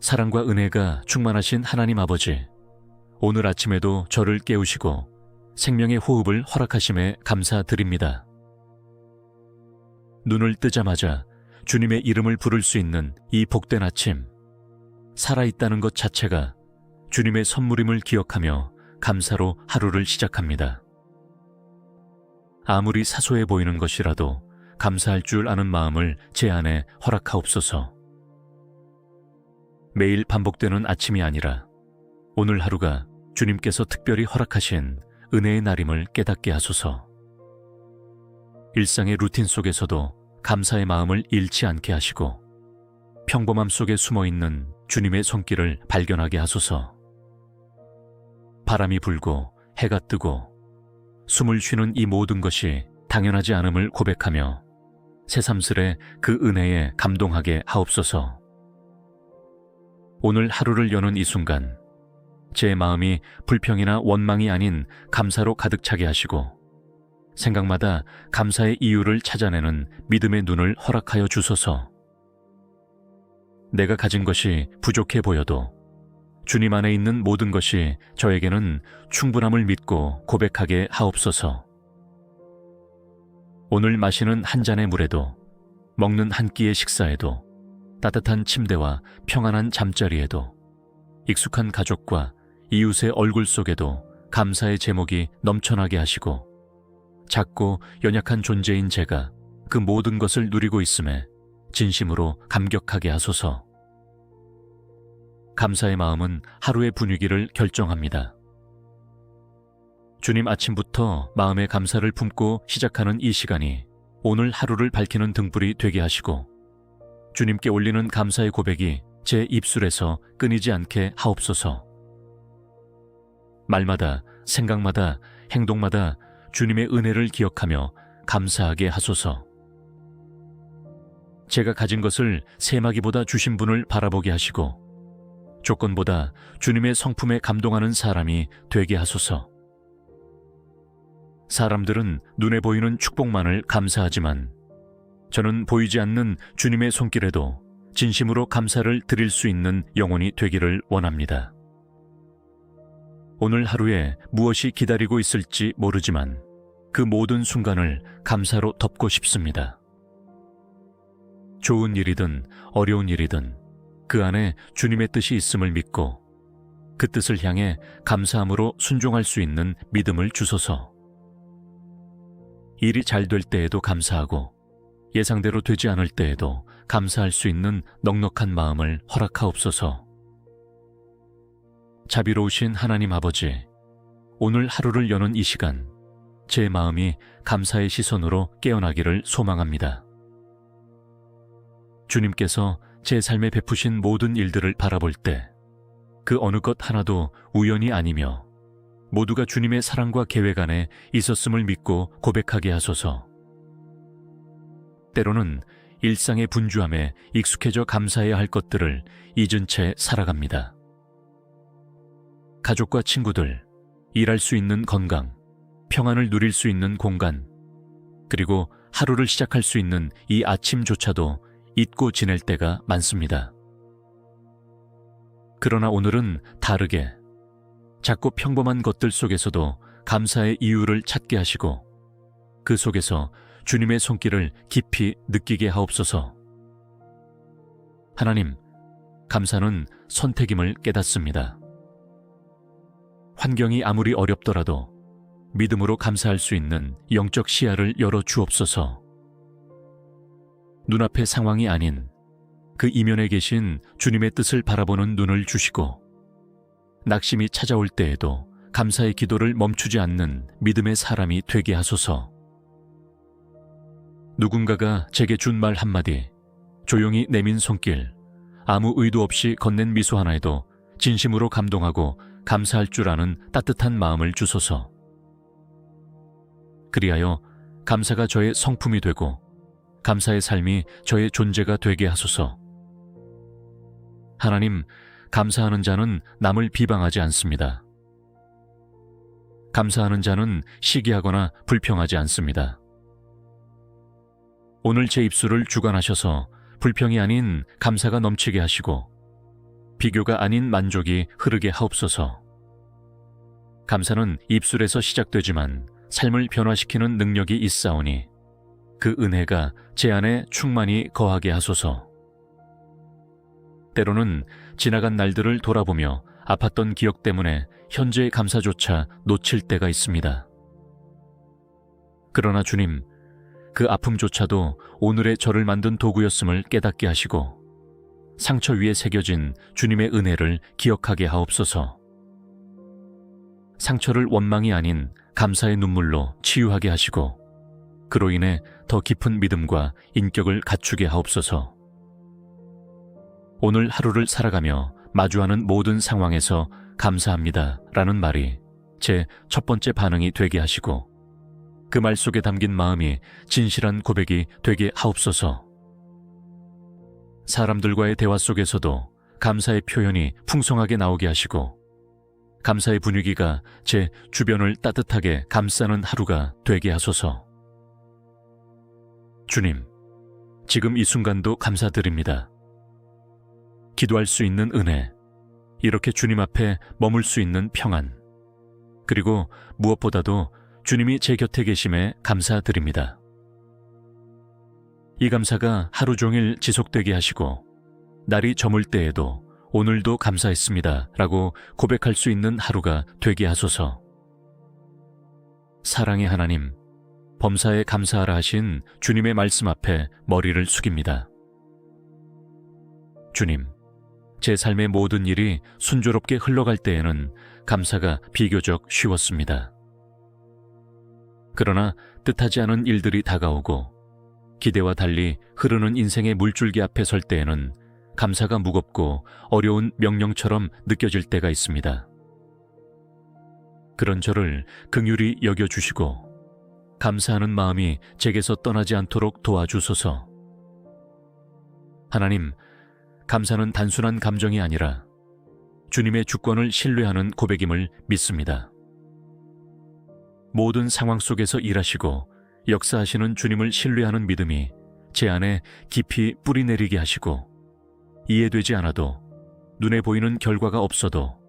사랑과 은혜가 충만하신 하나님 아버지, 오늘 아침에도 저를 깨우시고 생명의 호흡을 허락하심에 감사드립니다. 눈을 뜨자마자 주님의 이름을 부를 수 있는 이 복된 아침, 살아있다는 것 자체가 주님의 선물임을 기억하며 감사로 하루를 시작합니다. 아무리 사소해 보이는 것이라도 감사할 줄 아는 마음을 제 안에 허락하옵소서. 매일 반복되는 아침이 아니라 오늘 하루가 주님께서 특별히 허락하신 은혜의 날임을 깨닫게 하소서. 일상의 루틴 속에서도 감사의 마음을 잃지 않게 하시고 평범함 속에 숨어있는 주님의 손길을 발견하게 하소서. 바람이 불고 해가 뜨고 숨을 쉬는 이 모든 것이 당연하지 않음을 고백하며 새삼스레 그 은혜에 감동하게 하옵소서. 오늘 하루를 여는 이 순간 제 마음이 불평이나 원망이 아닌 감사로 가득 차게 하시고 생각마다 감사의 이유를 찾아내는 믿음의 눈을 허락하여 주소서. 내가 가진 것이 부족해 보여도 주님 안에 있는 모든 것이 저에게는 충분함을 믿고 고백하게 하옵소서. 오늘 마시는 한 잔의 물에도, 먹는 한 끼의 식사에도, 따뜻한 침대와 평안한 잠자리에도, 익숙한 가족과 이웃의 얼굴 속에도 감사의 제목이 넘쳐나게 하시고 작고 연약한 존재인 제가 그 모든 것을 누리고 있음에 진심으로 감격하게 하소서. 감사의 마음은 하루의 분위기를 결정합니다. 주님 아침부터 마음의 감사를 품고 시작하는 이 시간이 오늘 하루를 밝히는 등불이 되게 하시고 주님께 올리는 감사의 고백이 제 입술에서 끊이지 않게 하옵소서. 말마다, 생각마다, 행동마다 주님의 은혜를 기억하며 감사하게 하소서. 제가 가진 것을 셈하기보다 주신 분을 바라보게 하시고 조건보다 주님의 성품에 감동하는 사람이 되게 하소서. 사람들은 눈에 보이는 축복만을 감사하지만 저는 보이지 않는 주님의 손길에도 진심으로 감사를 드릴 수 있는 영혼이 되기를 원합니다. 오늘 하루에 무엇이 기다리고 있을지 모르지만 그 모든 순간을 감사로 덮고 싶습니다. 좋은 일이든 어려운 일이든 그 안에 주님의 뜻이 있음을 믿고 그 뜻을 향해 감사함으로 순종할 수 있는 믿음을 주소서. 일이 잘 될 때에도 감사하고 예상대로 되지 않을 때에도 감사할 수 있는 넉넉한 마음을 허락하옵소서. 자비로우신 하나님 아버지, 오늘 하루를 여는 이 시간 제 마음이 감사의 시선으로 깨어나기를 소망합니다. 주님께서 제 삶에 베푸신 모든 일들을 바라볼 때 그 어느 것 하나도 우연이 아니며 모두가 주님의 사랑과 계획 안에 있었음을 믿고 고백하게 하소서. 때로는 일상의 분주함에 익숙해져 감사해야 할 것들을 잊은 채 살아갑니다. 가족과 친구들, 일할 수 있는 건강, 평안을 누릴 수 있는 공간, 그리고 하루를 시작할 수 있는 이 아침조차도 잊고 지낼 때가 많습니다. 그러나 오늘은 다르게 작고 평범한 것들 속에서도 감사의 이유를 찾게 하시고 그 속에서 주님의 손길을 깊이 느끼게 하옵소서. 하나님, 감사는 선택임을 깨닫습니다. 환경이 아무리 어렵더라도 믿음으로 감사할 수 있는 영적 시야를 열어 주옵소서. 눈앞의 상황이 아닌 그 이면에 계신 주님의 뜻을 바라보는 눈을 주시고 낙심이 찾아올 때에도 감사의 기도를 멈추지 않는 믿음의 사람이 되게 하소서. 누군가가 제게 준 말 한마디, 조용히 내민 손길, 아무 의도 없이 건넨 미소 하나에도 진심으로 감동하고 감사할 줄 아는 따뜻한 마음을 주소서. 그리하여 감사가 저의 성품이 되고 감사의 삶이 저의 존재가 되게 하소서. 하나님, 감사하는 자는 남을 비방하지 않습니다. 감사하는 자는 시기하거나 불평하지 않습니다. 오늘 제 입술을 주관하셔서 불평이 아닌 감사가 넘치게 하시고 비교가 아닌 만족이 흐르게 하옵소서. 감사는 입술에서 시작되지만 삶을 변화시키는 능력이 있사오니 그 은혜가 제 안에 충만히 거하게 하소서. 때로는 지나간 날들을 돌아보며 아팠던 기억 때문에 현재의 감사조차 놓칠 때가 있습니다. 그러나 주님, 그 아픔조차도 오늘의 저를 만든 도구였음을 깨닫게 하시고 상처 위에 새겨진 주님의 은혜를 기억하게 하옵소서. 상처를 원망이 아닌 감사의 눈물로 치유하게 하시고 그로 인해 더 깊은 믿음과 인격을 갖추게 하옵소서. 오늘 하루를 살아가며 마주하는 모든 상황에서 감사합니다 라는 말이 제 첫 번째 반응이 되게 하시고 그 말 속에 담긴 마음이 진실한 고백이 되게 하옵소서. 사람들과의 대화 속에서도 감사의 표현이 풍성하게 나오게 하시고 감사의 분위기가 제 주변을 따뜻하게 감싸는 하루가 되게 하소서. 주님, 지금 이 순간도 감사드립니다. 기도할 수 있는 은혜, 이렇게 주님 앞에 머물 수 있는 평안, 그리고 무엇보다도 주님이 제 곁에 계심에 감사드립니다. 이 감사가 하루 종일 지속되게 하시고 날이 저물 때에도 오늘도 감사했습니다 라고 고백할 수 있는 하루가 되게 하소서. 사랑의 하나님, 범사에 감사하라 하신 주님의 말씀 앞에 머리를 숙입니다. 주님, 제 삶의 모든 일이 순조롭게 흘러갈 때에는 감사가 비교적 쉬웠습니다. 그러나 뜻하지 않은 일들이 다가오고 기대와 달리 흐르는 인생의 물줄기 앞에 설 때에는 감사가 무겁고 어려운 명령처럼 느껴질 때가 있습니다. 그런 저를 긍휼히 여겨주시고 감사하는 마음이 제게서 떠나지 않도록 도와주소서. 하나님, 감사는 단순한 감정이 아니라 주님의 주권을 신뢰하는 고백임을 믿습니다. 모든 상황 속에서 일하시고 역사하시는 주님을 신뢰하는 믿음이 제 안에 깊이 뿌리내리게 하시고 이해되지 않아도 눈에 보이는 결과가 없어도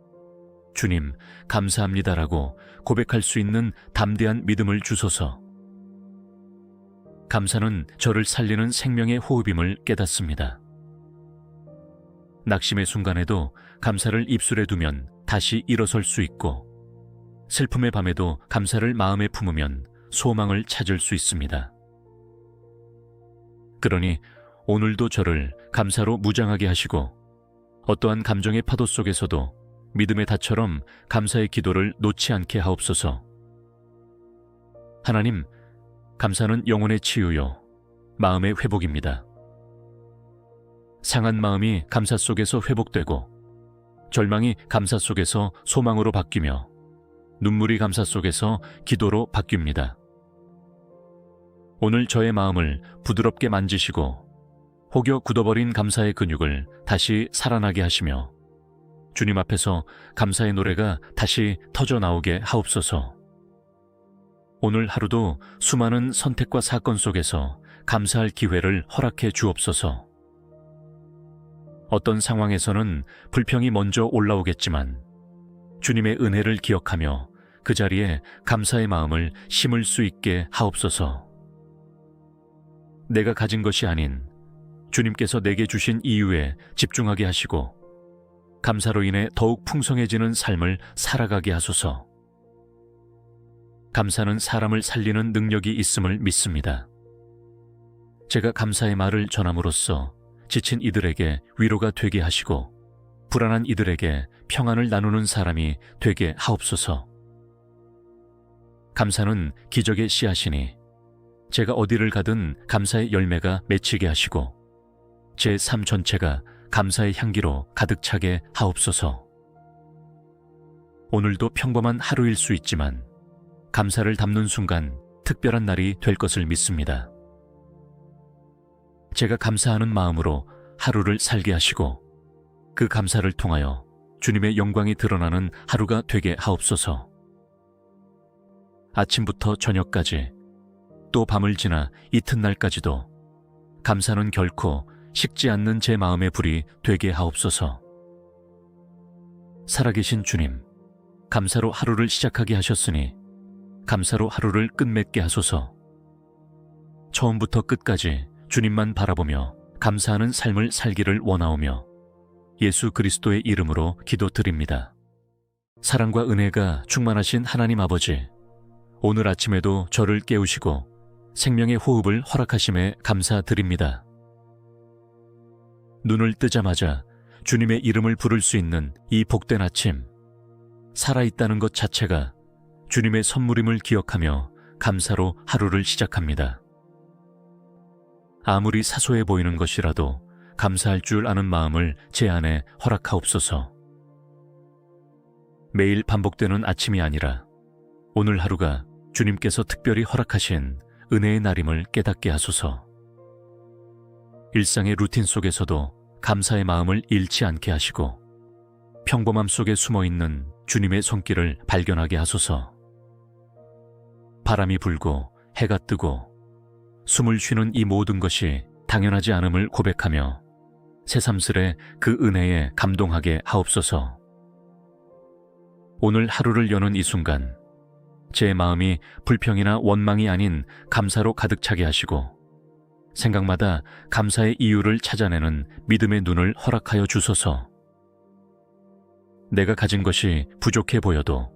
주님, 감사합니다라고 고백할 수 있는 담대한 믿음을 주소서. 감사는 저를 살리는 생명의 호흡임을 깨닫습니다. 낙심의 순간에도 감사를 입술에 두면 다시 일어설 수 있고 슬픔의 밤에도 감사를 마음에 품으면 소망을 찾을 수 있습니다. 그러니 오늘도 저를 감사로 무장하게 하시고 어떠한 감정의 파도 속에서도 믿음의 닷처럼 감사의 기도를 놓지 않게 하옵소서. 하나님, 감사는 영혼의 치유요, 마음의 회복입니다. 상한 마음이 감사 속에서 회복되고 절망이 감사 속에서 소망으로 바뀌며 눈물이 감사 속에서 기도로 바뀝니다. 오늘 저의 마음을 부드럽게 만지시고 혹여 굳어버린 감사의 근육을 다시 살아나게 하시며 주님 앞에서 감사의 노래가 다시 터져나오게 하옵소서. 오늘 하루도 수많은 선택과 사건 속에서 감사할 기회를 허락해 주옵소서. 어떤 상황에서는 불평이 먼저 올라오겠지만 주님의 은혜를 기억하며 그 자리에 감사의 마음을 심을 수 있게 하옵소서. 내가 가진 것이 아닌 주님께서 내게 주신 이유에 집중하게 하시고 감사로 인해 더욱 풍성해지는 삶을 살아가게 하소서. 감사는 사람을 살리는 능력이 있음을 믿습니다. 제가 감사의 말을 전함으로써 지친 이들에게 위로가 되게 하시고 불안한 이들에게 평안을 나누는 사람이 되게 하옵소서. 감사는 기적의 씨앗이니 제가 어디를 가든 감사의 열매가 맺히게 하시고 제 삶 전체가 감사의 향기로 가득 차게 하옵소서. 오늘도 평범한 하루일 수 있지만 감사를 담는 순간 특별한 날이 될 것을 믿습니다. 제가 감사하는 마음으로 하루를 살게 하시고 그 감사를 통하여 주님의 영광이 드러나는 하루가 되게 하옵소서. 아침부터 저녁까지 또 밤을 지나 이튿날까지도 감사는 결코 식지 않는 제 마음의 불이 되게 하옵소서. 살아계신 주님, 감사로 하루를 시작하게 하셨으니 감사로 하루를 끝맺게 하소서. 처음부터 끝까지 주님만 바라보며 감사하는 삶을 살기를 원하오며 예수 그리스도의 이름으로 기도드립니다. 사랑과 은혜가 충만하신 하나님 아버지, 오늘 아침에도 저를 깨우시고 생명의 호흡을 허락하심에 감사드립니다. 눈을 뜨자마자 주님의 이름을 부를 수 있는 이 복된 아침, 살아있다는 것 자체가 주님의 선물임을 기억하며 감사로 하루를 시작합니다. 아무리 사소해 보이는 것이라도 감사할 줄 아는 마음을 제 안에 허락하옵소서. 매일 반복되는 아침이 아니라 오늘 하루가 주님께서 특별히 허락하신 은혜의 날임을 깨닫게 하소서. 일상의 루틴 속에서도 감사의 마음을 잃지 않게 하시고 평범함 속에 숨어있는 주님의 손길을 발견하게 하소서. 바람이 불고 해가 뜨고 숨을 쉬는 이 모든 것이 당연하지 않음을 고백하며 새삼스레 그 은혜에 감동하게 하옵소서. 오늘 하루를 여는 이 순간 제 마음이 불평이나 원망이 아닌 감사로 가득 차게 하시고 생각마다 감사의 이유를 찾아내는 믿음의 눈을 허락하여 주소서. 내가 가진 것이 부족해 보여도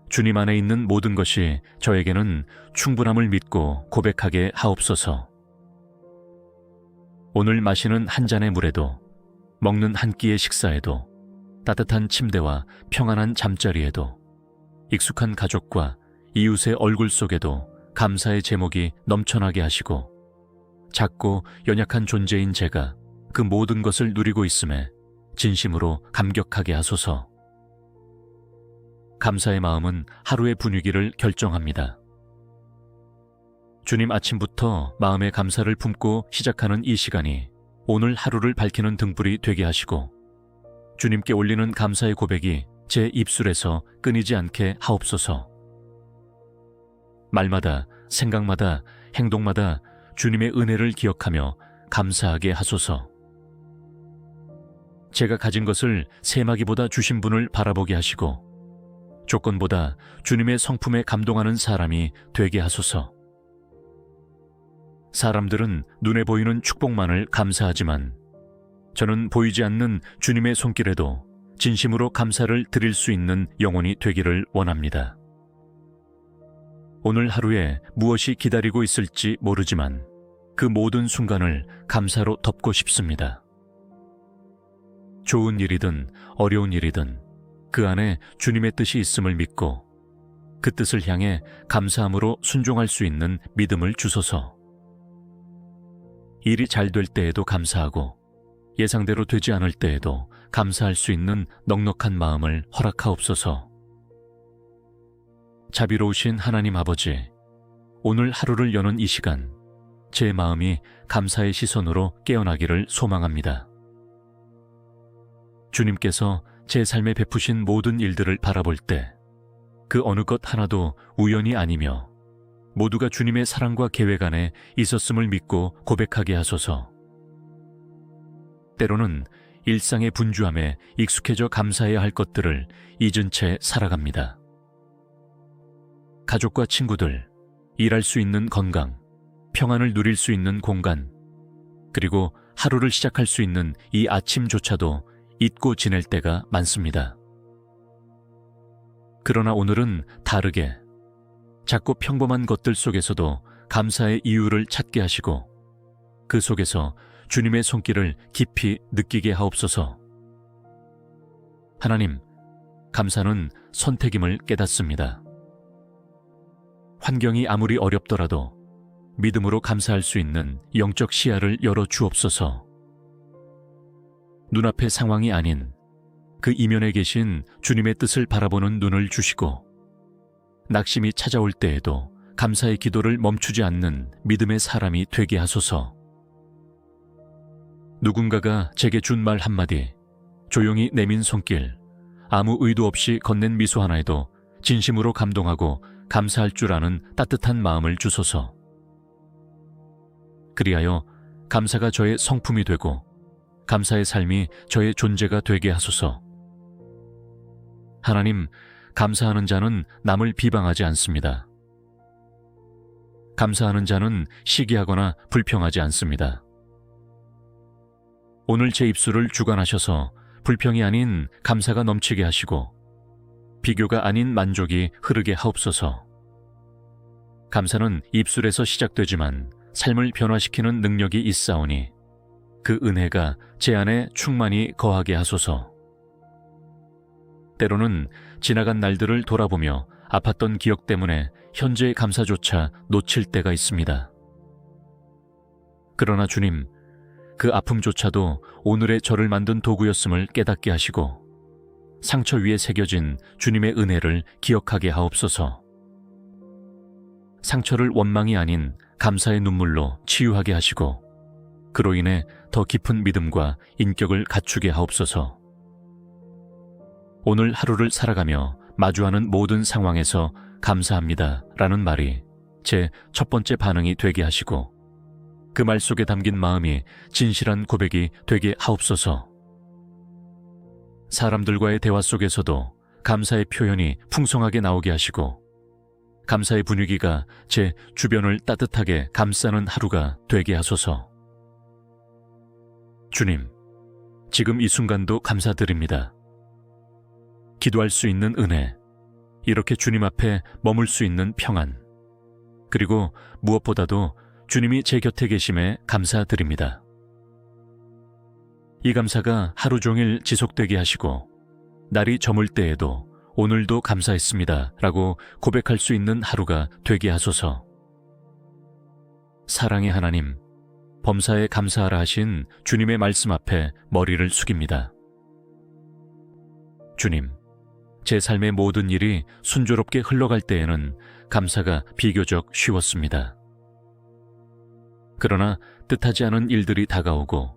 주님 안에 있는 모든 것이 저에게는 충분함을 믿고 고백하게 하옵소서. 오늘 마시는 한 잔의 물에도, 먹는 한 끼의 식사에도, 따뜻한 침대와 평안한 잠자리에도, 익숙한 가족과 이웃의 얼굴 속에도 감사의 제목이 넘쳐나게 하시고 작고 연약한 존재인 제가 그 모든 것을 누리고 있음에 진심으로 감격하게 하소서. 감사의 마음은 하루의 분위기를 결정합니다. 주님 아침부터 마음의 감사를 품고 시작하는 이 시간이 오늘 하루를 밝히는 등불이 되게 하시고 주님께 올리는 감사의 고백이 제 입술에서 끊이지 않게 하옵소서. 말마다, 생각마다, 행동마다 주님의 은혜를 기억하며 감사하게 하소서. 제가 가진 것을 세마기보다 주신 분을 바라보게 하시고 조건보다 주님의 성품에 감동하는 사람이 되게 하소서. 사람들은 눈에 보이는 축복만을 감사하지만 저는 보이지 않는 주님의 손길에도 진심으로 감사를 드릴 수 있는 영혼이 되기를 원합니다. 오늘 하루에 무엇이 기다리고 있을지 모르지만 그 모든 순간을 감사로 덮고 싶습니다. 좋은 일이든 어려운 일이든 그 안에 주님의 뜻이 있음을 믿고 그 뜻을 향해 감사함으로 순종할 수 있는 믿음을 주소서. 일이 잘 될 때에도 감사하고 예상대로 되지 않을 때에도 감사할 수 있는 넉넉한 마음을 허락하옵소서. 자비로우신 하나님 아버지, 오늘 하루를 여는 이 시간 제 마음이 감사의 시선으로 깨어나기를 소망합니다. 주님께서 제 삶에 베푸신 모든 일들을 바라볼 때 그 어느 것 하나도 우연이 아니며 모두가 주님의 사랑과 계획 안에 있었음을 믿고 고백하게 하소서. 때로는 일상의 분주함에 익숙해져 감사해야 할 것들을 잊은 채 살아갑니다. 가족과 친구들, 일할 수 있는 건강, 평안을 누릴 수 있는 공간, 그리고 하루를 시작할 수 있는 이 아침조차도 잊고 지낼 때가 많습니다. 그러나 오늘은 다르게 작고 평범한 것들 속에서도 감사의 이유를 찾게 하시고 그 속에서 주님의 손길을 깊이 느끼게 하옵소서. 하나님, 감사는 선택임을 깨닫습니다. 환경이 아무리 어렵더라도 믿음으로 감사할 수 있는 영적 시야를 열어 주옵소서. 눈앞의 상황이 아닌 그 이면에 계신 주님의 뜻을 바라보는 눈을 주시고 낙심이 찾아올 때에도 감사의 기도를 멈추지 않는 믿음의 사람이 되게 하소서. 누군가가 제게 준 말 한마디, 조용히 내민 손길, 아무 의도 없이 건넨 미소 하나에도 진심으로 감동하고 감사할 줄 아는 따뜻한 마음을 주소서. 그리하여 감사가 저의 성품이 되고 감사의 삶이 저의 존재가 되게 하소서. 하나님, 감사하는 자는 남을 비방하지 않습니다. 감사하는 자는 시기하거나 불평하지 않습니다. 오늘 제 입술을 주관하셔서 불평이 아닌 감사가 넘치게 하시고 비교가 아닌 만족이 흐르게 하옵소서. 감사는 입술에서 시작되지만 삶을 변화시키는 능력이 있사오니 그 은혜가 제 안에 충만히 거하게 하소서. 때로는 지나간 날들을 돌아보며 아팠던 기억 때문에 현재의 감사조차 놓칠 때가 있습니다. 그러나 주님, 그 아픔조차도 오늘의 저를 만든 도구였음을 깨닫게 하시고 상처 위에 새겨진 주님의 은혜를 기억하게 하옵소서. 상처를 원망이 아닌 감사의 눈물로 치유하게 하시고 그로 인해 더 깊은 믿음과 인격을 갖추게 하옵소서. 오늘 하루를 살아가며 마주하는 모든 상황에서 감사합니다 라는 말이 제 첫 번째 반응이 되게 하시고 그 말 속에 담긴 마음이 진실한 고백이 되게 하옵소서. 사람들과의 대화 속에서도 감사의 표현이 풍성하게 나오게 하시고 감사의 분위기가 제 주변을 따뜻하게 감싸는 하루가 되게 하소서. 주님, 지금 이 순간도 감사드립니다. 기도할 수 있는 은혜, 이렇게 주님 앞에 머물 수 있는 평안, 그리고 무엇보다도 주님이 제 곁에 계심에 감사드립니다. 이 감사가 하루 종일 지속되게 하시고 날이 저물 때에도 오늘도 감사했습니다 라고 고백할 수 있는 하루가 되게 하소서. 사랑의 하나님, 범사에 감사하라 하신 주님의 말씀 앞에 머리를 숙입니다. 주님, 제 삶의 모든 일이 순조롭게 흘러갈 때에는 감사가 비교적 쉬웠습니다. 그러나 뜻하지 않은 일들이 다가오고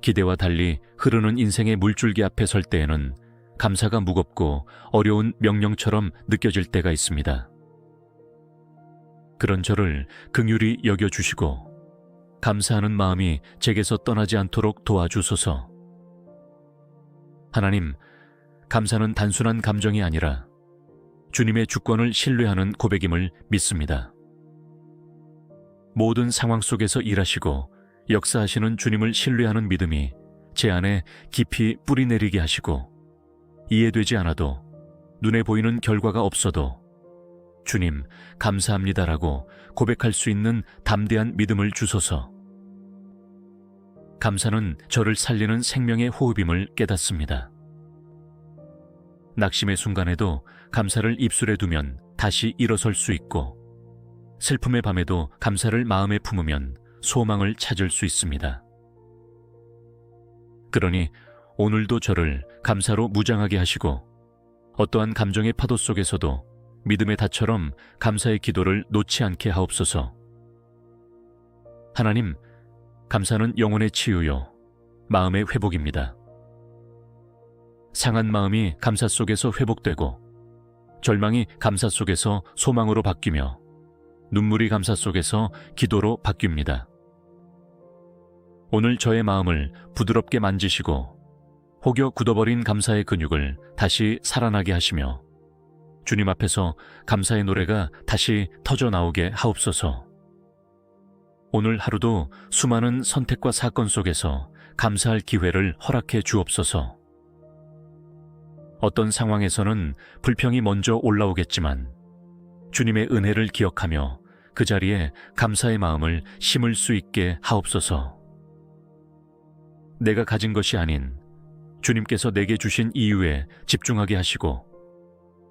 기대와 달리 흐르는 인생의 물줄기 앞에 설 때에는 감사가 무겁고 어려운 명령처럼 느껴질 때가 있습니다. 그런 저를 긍휼히 여겨주시고 감사하는 마음이 제게서 떠나지 않도록 도와주소서. 하나님, 감사는 단순한 감정이 아니라 주님의 주권을 신뢰하는 고백임을 믿습니다. 모든 상황 속에서 일하시고 역사하시는 주님을 신뢰하는 믿음이 제 안에 깊이 뿌리내리게 하시고 이해되지 않아도 눈에 보이는 결과가 없어도 주님 감사합니다라고 고백할 수 있는 담대한 믿음을 주소서. 감사는 저를 살리는 생명의 호흡임을 깨닫습니다. 낙심의 순간에도 감사를 입술에 두면 다시 일어설 수 있고 슬픔의 밤에도 감사를 마음에 품으면 소망을 찾을 수 있습니다. 그러니 오늘도 저를 감사로 무장하게 하시고 어떠한 감정의 파도 속에서도 믿음의 닷처럼 감사의 기도를 놓지 않게 하옵소서. 하나님, 감사는 영혼의 치유요, 마음의 회복입니다. 상한 마음이 감사 속에서 회복되고 절망이 감사 속에서 소망으로 바뀌며 눈물이 감사 속에서 기도로 바뀝니다. 오늘 저의 마음을 부드럽게 만지시고 혹여 굳어버린 감사의 근육을 다시 살아나게 하시며 주님 앞에서 감사의 노래가 다시 터져 나오게 하옵소서. 오늘 하루도 수많은 선택과 사건 속에서 감사할 기회를 허락해 주옵소서. 어떤 상황에서는 불평이 먼저 올라오겠지만 주님의 은혜를 기억하며 그 자리에 감사의 마음을 심을 수 있게 하옵소서. 내가 가진 것이 아닌 주님께서 내게 주신 이유에 집중하게 하시고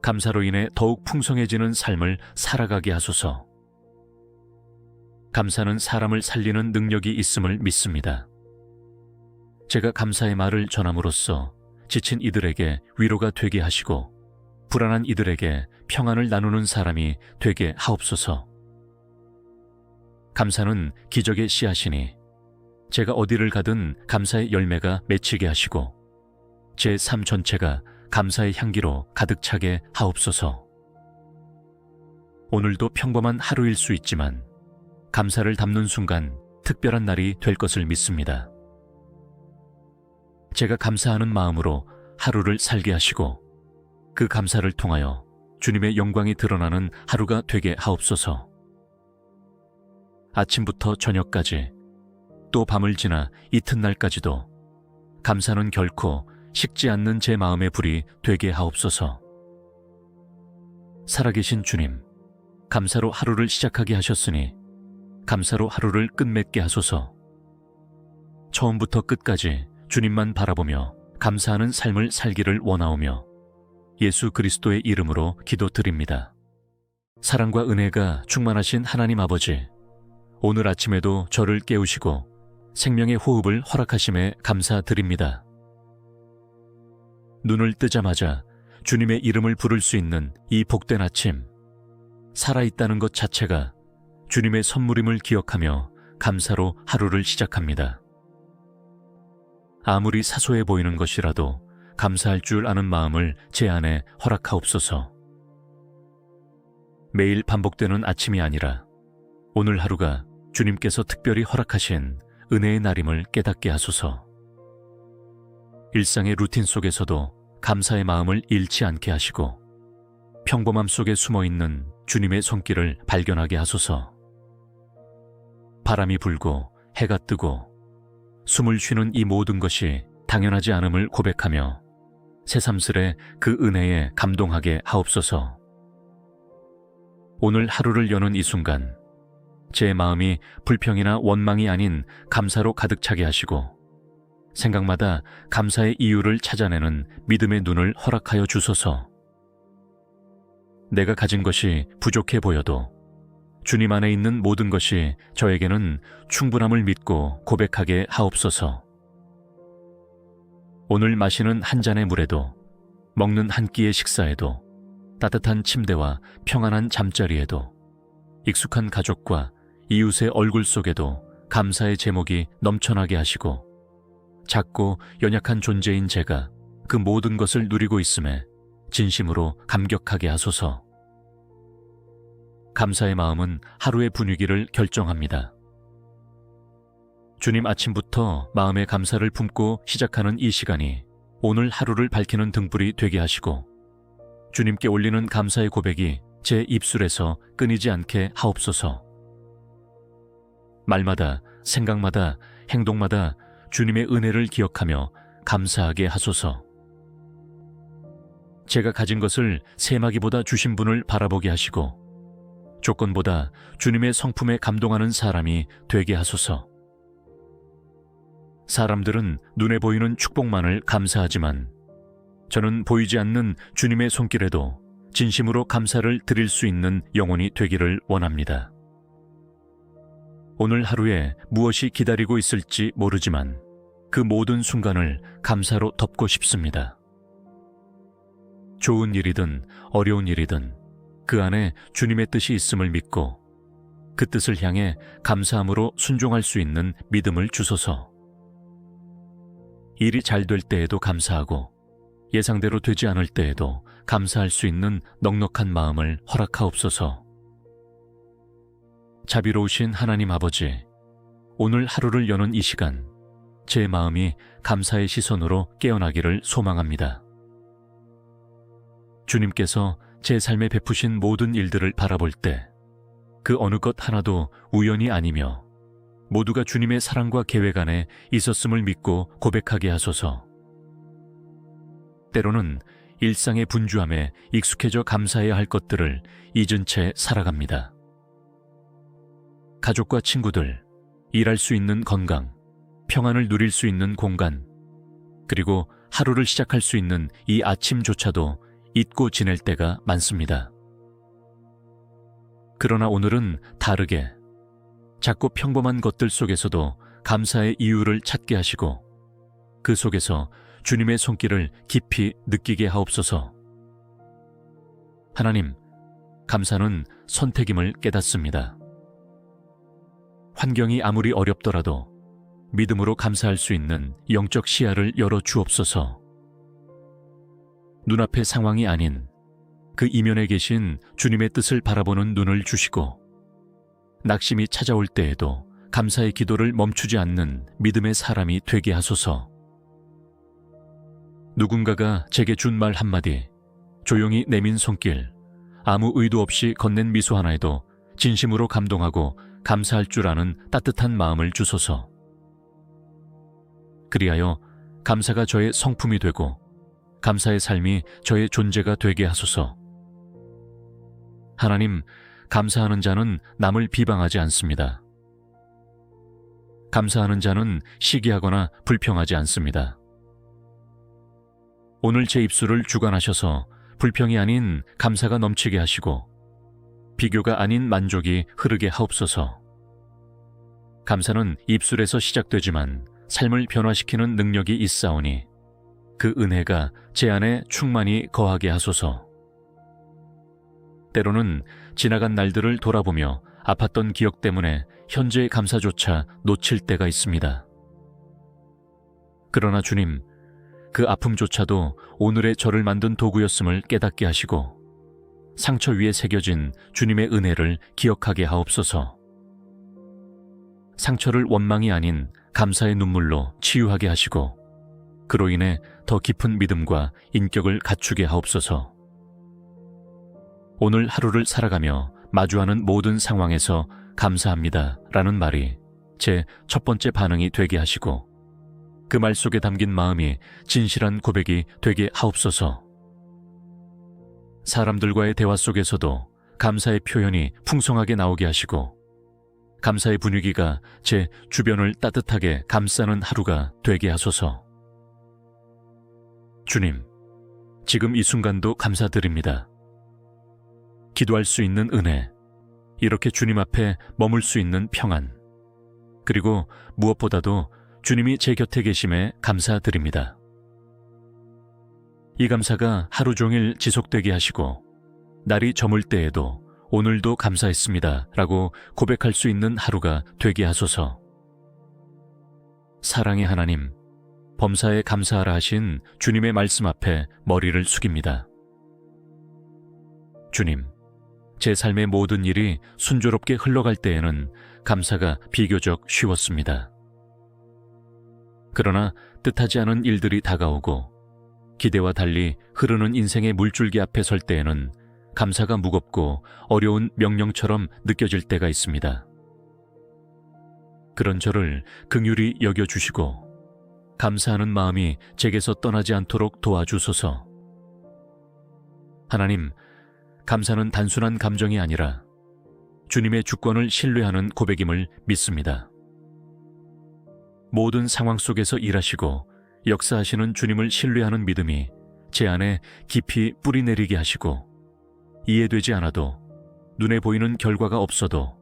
감사로 인해 더욱 풍성해지는 삶을 살아가게 하소서. 감사는 사람을 살리는 능력이 있음을 믿습니다. 제가 감사의 말을 전함으로써 지친 이들에게 위로가 되게 하시고 불안한 이들에게 평안을 나누는 사람이 되게 하옵소서. 감사는 기적의 씨앗이니 제가 어디를 가든 감사의 열매가 맺히게 하시고 제 삶 전체가 감사의 향기로 가득 차게 하옵소서. 오늘도 평범한 하루일 수 있지만 감사를 담는 순간 특별한 날이 될 것을 믿습니다. 제가 감사하는 마음으로 하루를 살게 하시고 그 감사를 통하여 주님의 영광이 드러나는 하루가 되게 하옵소서. 아침부터 저녁까지 또 밤을 지나 이튿날까지도 감사는 결코 식지 않는 제 마음의 불이 되게 하옵소서. 살아계신 주님, 감사로 하루를 시작하게 하셨으니 감사로 하루를 끝맺게 하소서. 처음부터 끝까지 주님만 바라보며 감사하는 삶을 살기를 원하오며 예수 그리스도의 이름으로 기도드립니다. 사랑과 은혜가 충만하신 하나님 아버지, 오늘 아침에도 저를 깨우시고 생명의 호흡을 허락하심에 감사드립니다. 눈을 뜨자마자 주님의 이름을 부를 수 있는 이 복된 아침, 살아있다는 것 자체가 주님의 선물임을 기억하며 감사로 하루를 시작합니다. 아무리 사소해 보이는 것이라도 감사할 줄 아는 마음을 제 안에 허락하옵소서. 매일 반복되는 아침이 아니라 오늘 하루가 주님께서 특별히 허락하신 은혜의 날임을 깨닫게 하소서. 일상의 루틴 속에서도 감사의 마음을 잃지 않게 하시고 평범함 속에 숨어있는 주님의 손길을 발견하게 하소서. 바람이 불고 해가 뜨고 숨을 쉬는 이 모든 것이 당연하지 않음을 고백하며 새삼스레 그 은혜에 감동하게 하옵소서. 오늘 하루를 여는 이 순간 제 마음이 불평이나 원망이 아닌 감사로 가득 차게 하시고 생각마다 감사의 이유를 찾아내는 믿음의 눈을 허락하여 주소서. 내가 가진 것이 부족해 보여도 주님 안에 있는 모든 것이 저에게는 충분함을 믿고 고백하게 하옵소서. 오늘 마시는 한 잔의 물에도, 먹는 한 끼의 식사에도, 따뜻한 침대와 평안한 잠자리에도, 익숙한 가족과 이웃의 얼굴 속에도 감사의 제목이 넘쳐나게 하시고 작고 연약한 존재인 제가 그 모든 것을 누리고 있음에 진심으로 감격하게 하소서. 감사의 마음은 하루의 분위기를 결정합니다. 주님 아침부터 마음의 감사를 품고 시작하는 이 시간이 오늘 하루를 밝히는 등불이 되게 하시고 주님께 올리는 감사의 고백이 제 입술에서 끊이지 않게 하옵소서. 말마다, 생각마다, 행동마다 주님의 은혜를 기억하며 감사하게 하소서. 제가 가진 것을 세마기보다 주신 분을 바라보게 하시고 조건보다 주님의 성품에 감동하는 사람이 되게 하소서. 사람들은 눈에 보이는 축복만을 감사하지만 저는 보이지 않는 주님의 손길에도 진심으로 감사를 드릴 수 있는 영혼이 되기를 원합니다. 오늘 하루에 무엇이 기다리고 있을지 모르지만 그 모든 순간을 감사로 덮고 싶습니다. 좋은 일이든 어려운 일이든 그 안에 주님의 뜻이 있음을 믿고 그 뜻을 향해 감사함으로 순종할 수 있는 믿음을 주소서. 일이 잘 될 때에도 감사하고 예상대로 되지 않을 때에도 감사할 수 있는 넉넉한 마음을 허락하옵소서. 자비로우신 하나님 아버지, 오늘 하루를 여는 이 시간 제 마음이 감사의 시선으로 깨어나기를 소망합니다. 주님께서 제 삶에 베푸신 모든 일들을 바라볼 때 그 어느 것 하나도 우연이 아니며 모두가 주님의 사랑과 계획 안에 있었음을 믿고 고백하게 하소서. 때로는 일상의 분주함에 익숙해져 감사해야 할 것들을 잊은 채 살아갑니다. 가족과 친구들, 일할 수 있는 건강, 평안을 누릴 수 있는 공간, 그리고 하루를 시작할 수 있는 이 아침조차도 잊고 지낼 때가 많습니다. 그러나 오늘은 다르게 작고 평범한 것들 속에서도 감사의 이유를 찾게 하시고 그 속에서 주님의 손길을 깊이 느끼게 하옵소서. 하나님, 감사는 선택임을 깨닫습니다. 환경이 아무리 어렵더라도 믿음으로 감사할 수 있는 영적 시야를 열어 주옵소서. 눈앞의 상황이 아닌 그 이면에 계신 주님의 뜻을 바라보는 눈을 주시고 낙심이 찾아올 때에도 감사의 기도를 멈추지 않는 믿음의 사람이 되게 하소서. 누군가가 제게 준 말 한마디, 조용히 내민 손길, 아무 의도 없이 건넨 미소 하나에도 진심으로 감동하고 감사할 줄 아는 따뜻한 마음을 주소서. 그리하여 감사가 저의 성품이 되고 감사의 삶이 저의 존재가 되게 하소서. 하나님, 감사하는 자는 남을 비방하지 않습니다. 감사하는 자는 시기하거나 불평하지 않습니다. 오늘 제 입술을 주관하셔서 불평이 아닌 감사가 넘치게 하시고 비교가 아닌 만족이 흐르게 하옵소서. 감사는 입술에서 시작되지만 삶을 변화시키는 능력이 있사오니 그 은혜가 제 안에 충만히 거하게 하소서. 때로는 지나간 날들을 돌아보며 아팠던 기억 때문에 현재의 감사조차 놓칠 때가 있습니다. 그러나 주님, 그 아픔조차도 오늘의 저를 만든 도구였음을 깨닫게 하시고 상처 위에 새겨진 주님의 은혜를 기억하게 하옵소서. 상처를 원망이 아닌 감사의 눈물로 치유하게 하시고 그로 인해 더 깊은 믿음과 인격을 갖추게 하옵소서. 오늘 하루를 살아가며 마주하는 모든 상황에서 감사합니다 라는 말이 제 첫 번째 반응이 되게 하시고 그 말 속에 담긴 마음이 진실한 고백이 되게 하옵소서. 사람들과의 대화 속에서도 감사의 표현이 풍성하게 나오게 하시고 감사의 분위기가 제 주변을 따뜻하게 감싸는 하루가 되게 하소서. 주님, 지금 이 순간도 감사드립니다. 기도할 수 있는 은혜, 이렇게 주님 앞에 머물 수 있는 평안, 그리고 무엇보다도 주님이 제 곁에 계심에 감사드립니다. 이 감사가 하루 종일 지속되게 하시고 날이 저물 때에도 오늘도 감사했습니다 라고 고백할 수 있는 하루가 되게 하소서. 사랑의 하나님, 범사에 감사하라 하신 주님의 말씀 앞에 머리를 숙입니다. 주님, 제 삶의 모든 일이 순조롭게 흘러갈 때에는 감사가 비교적 쉬웠습니다. 그러나 뜻하지 않은 일들이 다가오고 기대와 달리 흐르는 인생의 물줄기 앞에 설 때에는 감사가 무겁고 어려운 명령처럼 느껴질 때가 있습니다. 그런 저를 긍휼히 여겨주시고 감사하는 마음이 제게서 떠나지 않도록 도와주소서. 하나님, 감사는 단순한 감정이 아니라 주님의 주권을 신뢰하는 고백임을 믿습니다. 모든 상황 속에서 일하시고 역사하시는 주님을 신뢰하는 믿음이 제 안에 깊이 뿌리내리게 하시고 이해되지 않아도 눈에 보이는 결과가 없어도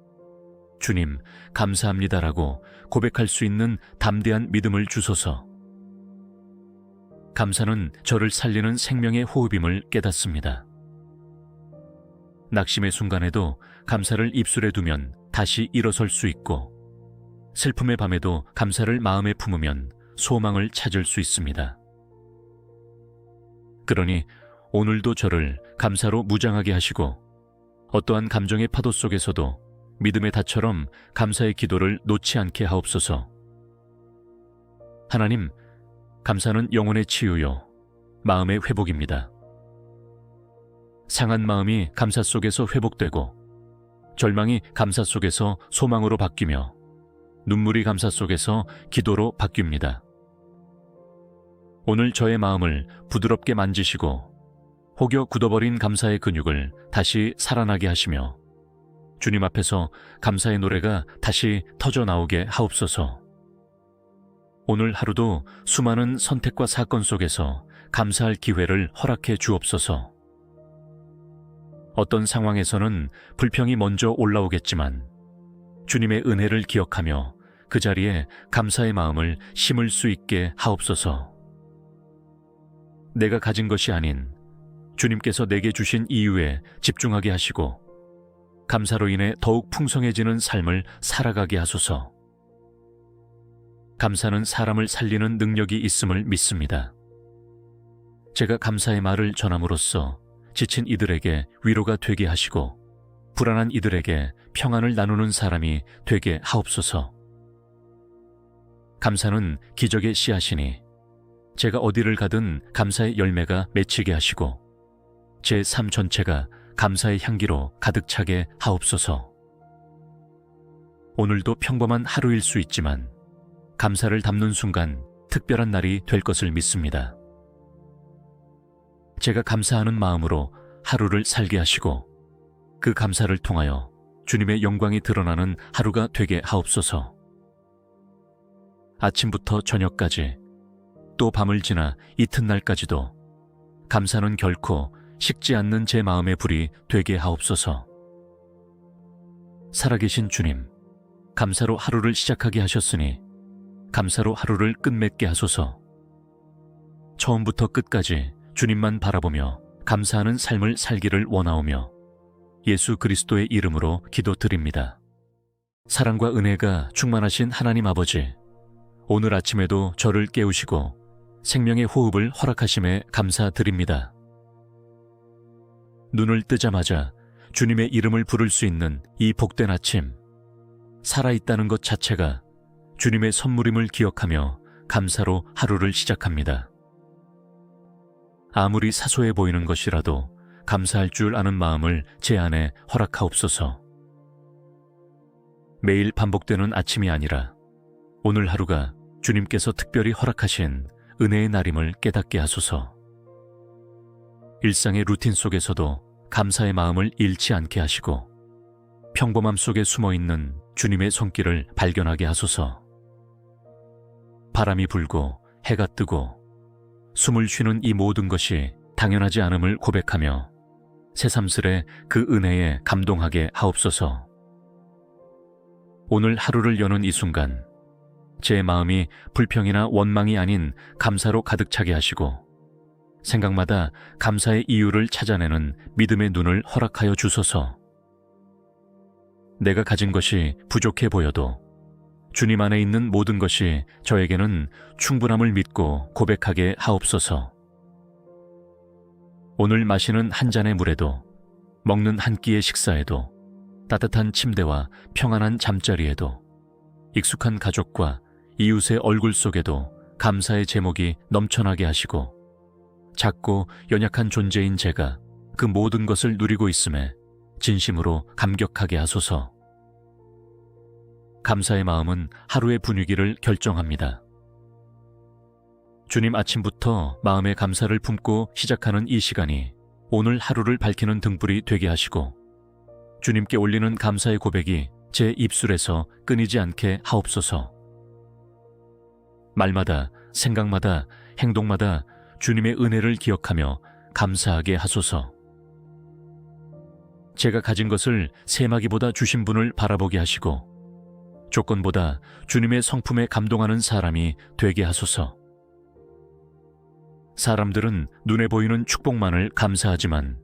주님, 감사합니다라고 고백할 수 있는 담대한 믿음을 주소서. 감사는 저를 살리는 생명의 호흡임을 깨닫습니다. 낙심의 순간에도 감사를 입술에 두면 다시 일어설 수 있고 슬픔의 밤에도 감사를 마음에 품으면 소망을 찾을 수 있습니다. 그러니 오늘도 저를 감사로 무장하게 하시고 어떠한 감정의 파도 속에서도 믿음의 닷처럼 감사의 기도를 놓지 않게 하옵소서. 하나님, 감사는 영혼의 치유요, 마음의 회복입니다. 상한 마음이 감사 속에서 회복되고 절망이 감사 속에서 소망으로 바뀌며 눈물이 감사 속에서 기도로 바뀝니다. 오늘 저의 마음을 부드럽게 만지시고 혹여 굳어버린 감사의 근육을 다시 살아나게 하시며 주님 앞에서 감사의 노래가 다시 터져 나오게 하옵소서. 오늘 하루도 수많은 선택과 사건 속에서 감사할 기회를 허락해 주옵소서. 어떤 상황에서는 불평이 먼저 올라오겠지만 주님의 은혜를 기억하며 그 자리에 감사의 마음을 심을 수 있게 하옵소서. 내가 가진 것이 아닌 주님께서 내게 주신 이유에 집중하게 하시고 감사로 인해 더욱 풍성해지는 삶을 살아가게 하소서. 감사는 사람을 살리는 능력이 있음을 믿습니다. 제가 감사의 말을 전함으로써 지친 이들에게 위로가 되게 하시고 불안한 이들에게 평안을 나누는 사람이 되게 하옵소서. 감사는 기적의 씨앗이니 제가 어디를 가든 감사의 열매가 맺히게 하시고 제 삶 전체가 감사의 향기로 가득 차게 하옵소서. 오늘도 평범한 하루일 수 있지만 감사를 담는 순간 특별한 날이 될 것을 믿습니다. 제가 감사하는 마음으로 하루를 살게 하시고 그 감사를 통하여 주님의 영광이 드러나는 하루가 되게 하옵소서. 아침부터 저녁까지 또 밤을 지나 이튿날까지도 감사는 결코 식지 않는 제 마음의 불이 되게 하옵소서. 살아계신 주님, 감사로 하루를 시작하게 하셨으니 감사로 하루를 끝맺게 하소서. 처음부터 끝까지 주님만 바라보며 감사하는 삶을 살기를 원하오며 예수 그리스도의 이름으로 기도드립니다. 사랑과 은혜가 충만하신 하나님 아버지, 오늘 아침에도 저를 깨우시고 생명의 호흡을 허락하심에 감사드립니다. 눈을 뜨자마자 주님의 이름을 부를 수 있는 이 복된 아침, 살아있다는 것 자체가 주님의 선물임을 기억하며 감사로 하루를 시작합니다. 아무리 사소해 보이는 것이라도 감사할 줄 아는 마음을 제 안에 허락하옵소서. 매일 반복되는 아침이 아니라 오늘 하루가 주님께서 특별히 허락하신 은혜의 날임을 깨닫게 하소서. 일상의 루틴 속에서도 감사의 마음을 잃지 않게 하시고 평범함 속에 숨어있는 주님의 손길을 발견하게 하소서. 바람이 불고 해가 뜨고 숨을 쉬는 이 모든 것이 당연하지 않음을 고백하며 새삼스레 그 은혜에 감동하게 하옵소서. 오늘 하루를 여는 이 순간 제 마음이 불평이나 원망이 아닌 감사로 가득 차게 하시고 생각마다 감사의 이유를 찾아내는 믿음의 눈을 허락하여 주소서. 내가 가진 것이 부족해 보여도 주님 안에 있는 모든 것이 저에게는 충분함을 믿고 고백하게 하옵소서. 오늘 마시는 한 잔의 물에도, 먹는 한 끼의 식사에도, 따뜻한 침대와 평안한 잠자리에도, 익숙한 가족과 이웃의 얼굴 속에도 감사의 제목이 넘쳐나게 하시고 작고 연약한 존재인 제가 그 모든 것을 누리고 있음에 진심으로 감격하게 하소서. 감사의 마음은 하루의 분위기를 결정합니다. 주님, 아침부터 마음의 감사를 품고 시작하는 이 시간이 오늘 하루를 밝히는 등불이 되게 하시고 주님께 올리는 감사의 고백이 제 입술에서 끊이지 않게 하옵소서. 말마다, 생각마다, 행동마다 주님의 은혜를 기억하며 감사하게 하소서. 제가 가진 것을 세마기보다 주신 분을 바라보게 하시고 조건보다 주님의 성품에 감동하는 사람이 되게 하소서. 사람들은 눈에 보이는 축복만을 감사하지만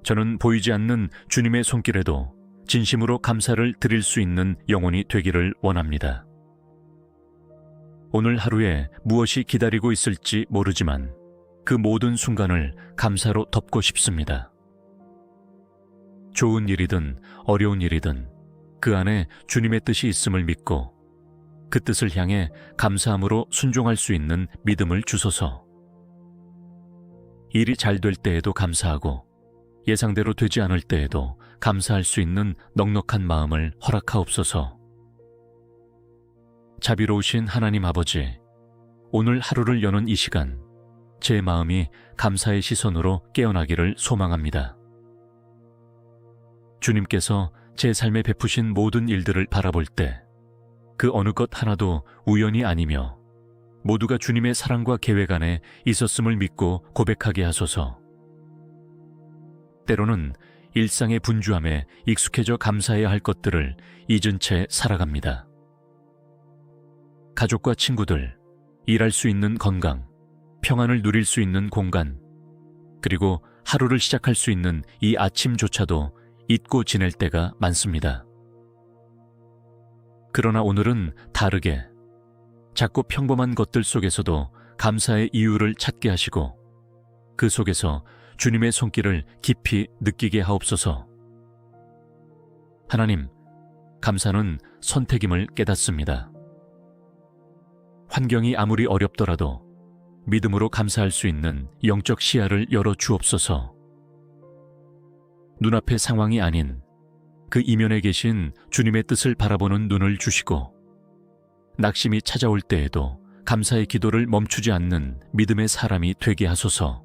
저는 보이지 않는 주님의 손길에도 진심으로 감사를 드릴 수 있는 영혼이 되기를 원합니다. 오늘 하루에 무엇이 기다리고 있을지 모르지만 그 모든 순간을 감사로 덮고 싶습니다. 좋은 일이든 어려운 일이든 그 안에 주님의 뜻이 있음을 믿고 그 뜻을 향해 감사함으로 순종할 수 있는 믿음을 주소서. 일이 잘 될 때에도 감사하고 예상대로 되지 않을 때에도 감사할 수 있는 넉넉한 마음을 허락하옵소서. 자비로우신 하나님 아버지, 오늘 하루를 여는 이 시간 제 마음이 감사의 시선으로 깨어나기를 소망합니다. 주님께서 제 삶에 베푸신 모든 일들을 바라볼 때 그 어느 것 하나도 우연이 아니며 모두가 주님의 사랑과 계획 안에 있었음을 믿고 고백하게 하소서. 때로는 일상의 분주함에 익숙해져 감사해야 할 것들을 잊은 채 살아갑니다. 가족과 친구들, 일할 수 있는 건강, 평안을 누릴 수 있는 공간, 그리고 하루를 시작할 수 있는 이 아침조차도 잊고 지낼 때가 많습니다. 그러나 오늘은 다르게 작고 평범한 것들 속에서도 감사의 이유를 찾게 하시고 그 속에서 주님의 손길을 깊이 느끼게 하옵소서. 하나님, 감사는 선택임을 깨닫습니다. 환경이 아무리 어렵더라도 믿음으로 감사할 수 있는 영적 시야를 열어 주옵소서. 눈앞의 상황이 아닌 그 이면에 계신 주님의 뜻을 바라보는 눈을 주시고, 낙심이 찾아올 때에도 감사의 기도를 멈추지 않는 믿음의 사람이 되게 하소서.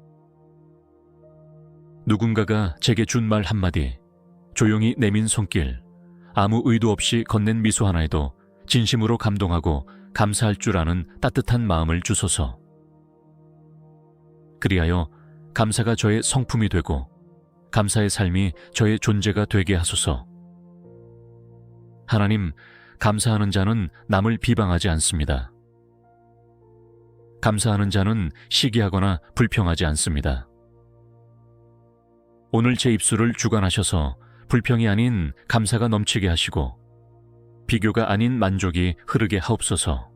누군가가 제게 준 말 한마디, 조용히 내민 손길, 아무 의도 없이 건넨 미소 하나에도 진심으로 감동하고 감사할 줄 아는 따뜻한 마음을 주소서. 그리하여 감사가 저의 성품이 되고 감사의 삶이 저의 존재가 되게 하소서. 하나님, 감사하는 자는 남을 비방하지 않습니다. 감사하는 자는 시기하거나 불평하지 않습니다. 오늘 제 입술을 주관하셔서 불평이 아닌 감사가 넘치게 하시고 비교가 아닌 만족이 흐르게 하옵소서.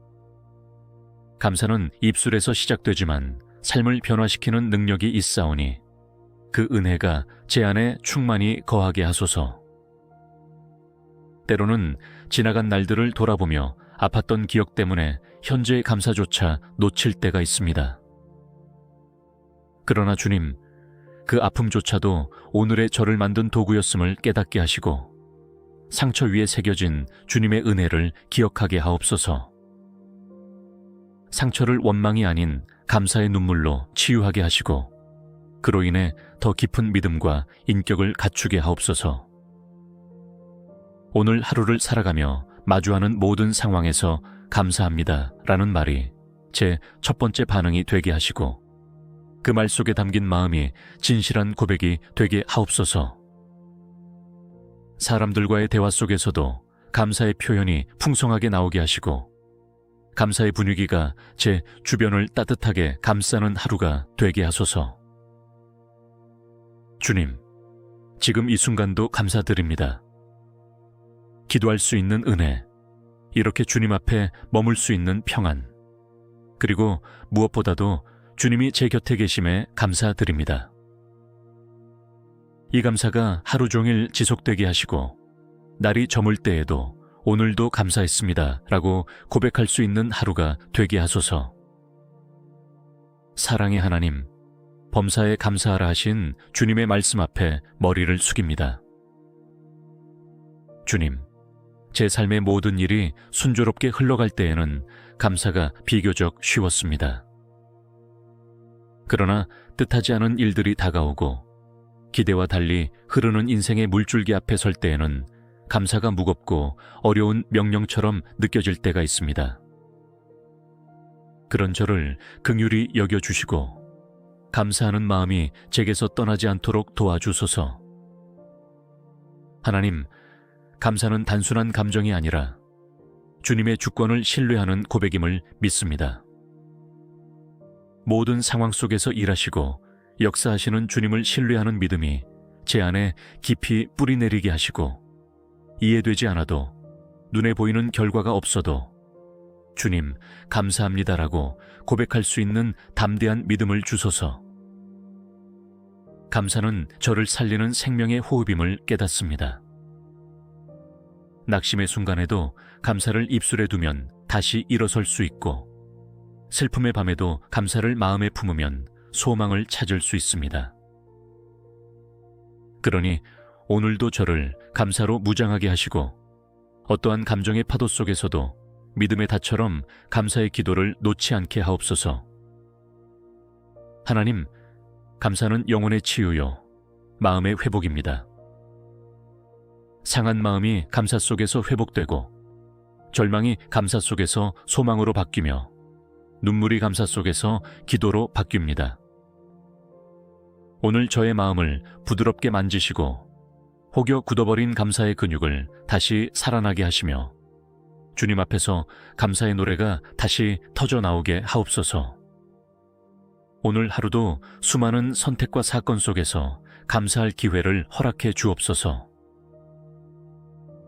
감사는 입술에서 시작되지만 삶을 변화시키는 능력이 있사오니 그 은혜가 제 안에 충만히 거하게 하소서. 때로는 지나간 날들을 돌아보며 아팠던 기억 때문에 현재의 감사조차 놓칠 때가 있습니다. 그러나 주님, 그 아픔조차도 오늘의 저를 만든 도구였음을 깨닫게 하시고 상처 위에 새겨진 주님의 은혜를 기억하게 하옵소서. 상처를 원망이 아닌 감사의 눈물로 치유하게 하시고 그로 인해 더 깊은 믿음과 인격을 갖추게 하옵소서. 오늘 하루를 살아가며 마주하는 모든 상황에서 감사합니다 라는 말이 제 첫 번째 반응이 되게 하시고 그 말 속에 담긴 마음이 진실한 고백이 되게 하옵소서. 사람들과의 대화 속에서도 감사의 표현이 풍성하게 나오게 하시고 감사의 분위기가 제 주변을 따뜻하게 감싸는 하루가 되게 하소서. 주님, 지금 이 순간도 감사드립니다. 기도할 수 있는 은혜, 이렇게 주님 앞에 머물 수 있는 평안, 그리고 무엇보다도 주님이 제 곁에 계심에 감사드립니다. 이 감사가 하루 종일 지속되게 하시고 날이 저물 때에도 오늘도 감사했습니다 라고 고백할 수 있는 하루가 되게 하소서. 사랑의 하나님, 범사에 감사하라 하신 주님의 말씀 앞에 머리를 숙입니다. 주님, 제 삶의 모든 일이 순조롭게 흘러갈 때에는 감사가 비교적 쉬웠습니다. 그러나 뜻하지 않은 일들이 다가오고 기대와 달리 흐르는 인생의 물줄기 앞에 설 때에는 감사가 무겁고 어려운 명령처럼 느껴질 때가 있습니다. 그런 저를 긍휼히 여겨주시고 감사하는 마음이 제게서 떠나지 않도록 도와주소서. 하나님, 감사는 단순한 감정이 아니라 주님의 주권을 신뢰하는 고백임을 믿습니다. 모든 상황 속에서 일하시고 역사하시는 주님을 신뢰하는 믿음이 제 안에 깊이 뿌리내리게 하시고 이해되지 않아도 눈에 보이는 결과가 없어도 주님, 감사합니다라고 고백할 수 있는 담대한 믿음을 주소서. 감사는 저를 살리는 생명의 호흡임을 깨닫습니다. 낙심의 순간에도 감사를 입술에 두면 다시 일어설 수 있고 슬픔의 밤에도 감사를 마음에 품으면 소망을 찾을 수 있습니다. 그러니 오늘도 저를 감사로 무장하게 하시고 어떠한 감정의 파도 속에서도 믿음의 닷처럼 감사의 기도를 놓지 않게 하옵소서. 하나님, 감사는 영혼의 치유요, 마음의 회복입니다. 상한 마음이 감사 속에서 회복되고 절망이 감사 속에서 소망으로 바뀌며 눈물이 감사 속에서 기도로 바뀝니다. 오늘 저의 마음을 부드럽게 만지시고 혹여 굳어버린 감사의 근육을 다시 살아나게 하시며 주님 앞에서 감사의 노래가 다시 터져 나오게 하옵소서. 오늘 하루도 수많은 선택과 사건 속에서 감사할 기회를 허락해 주옵소서.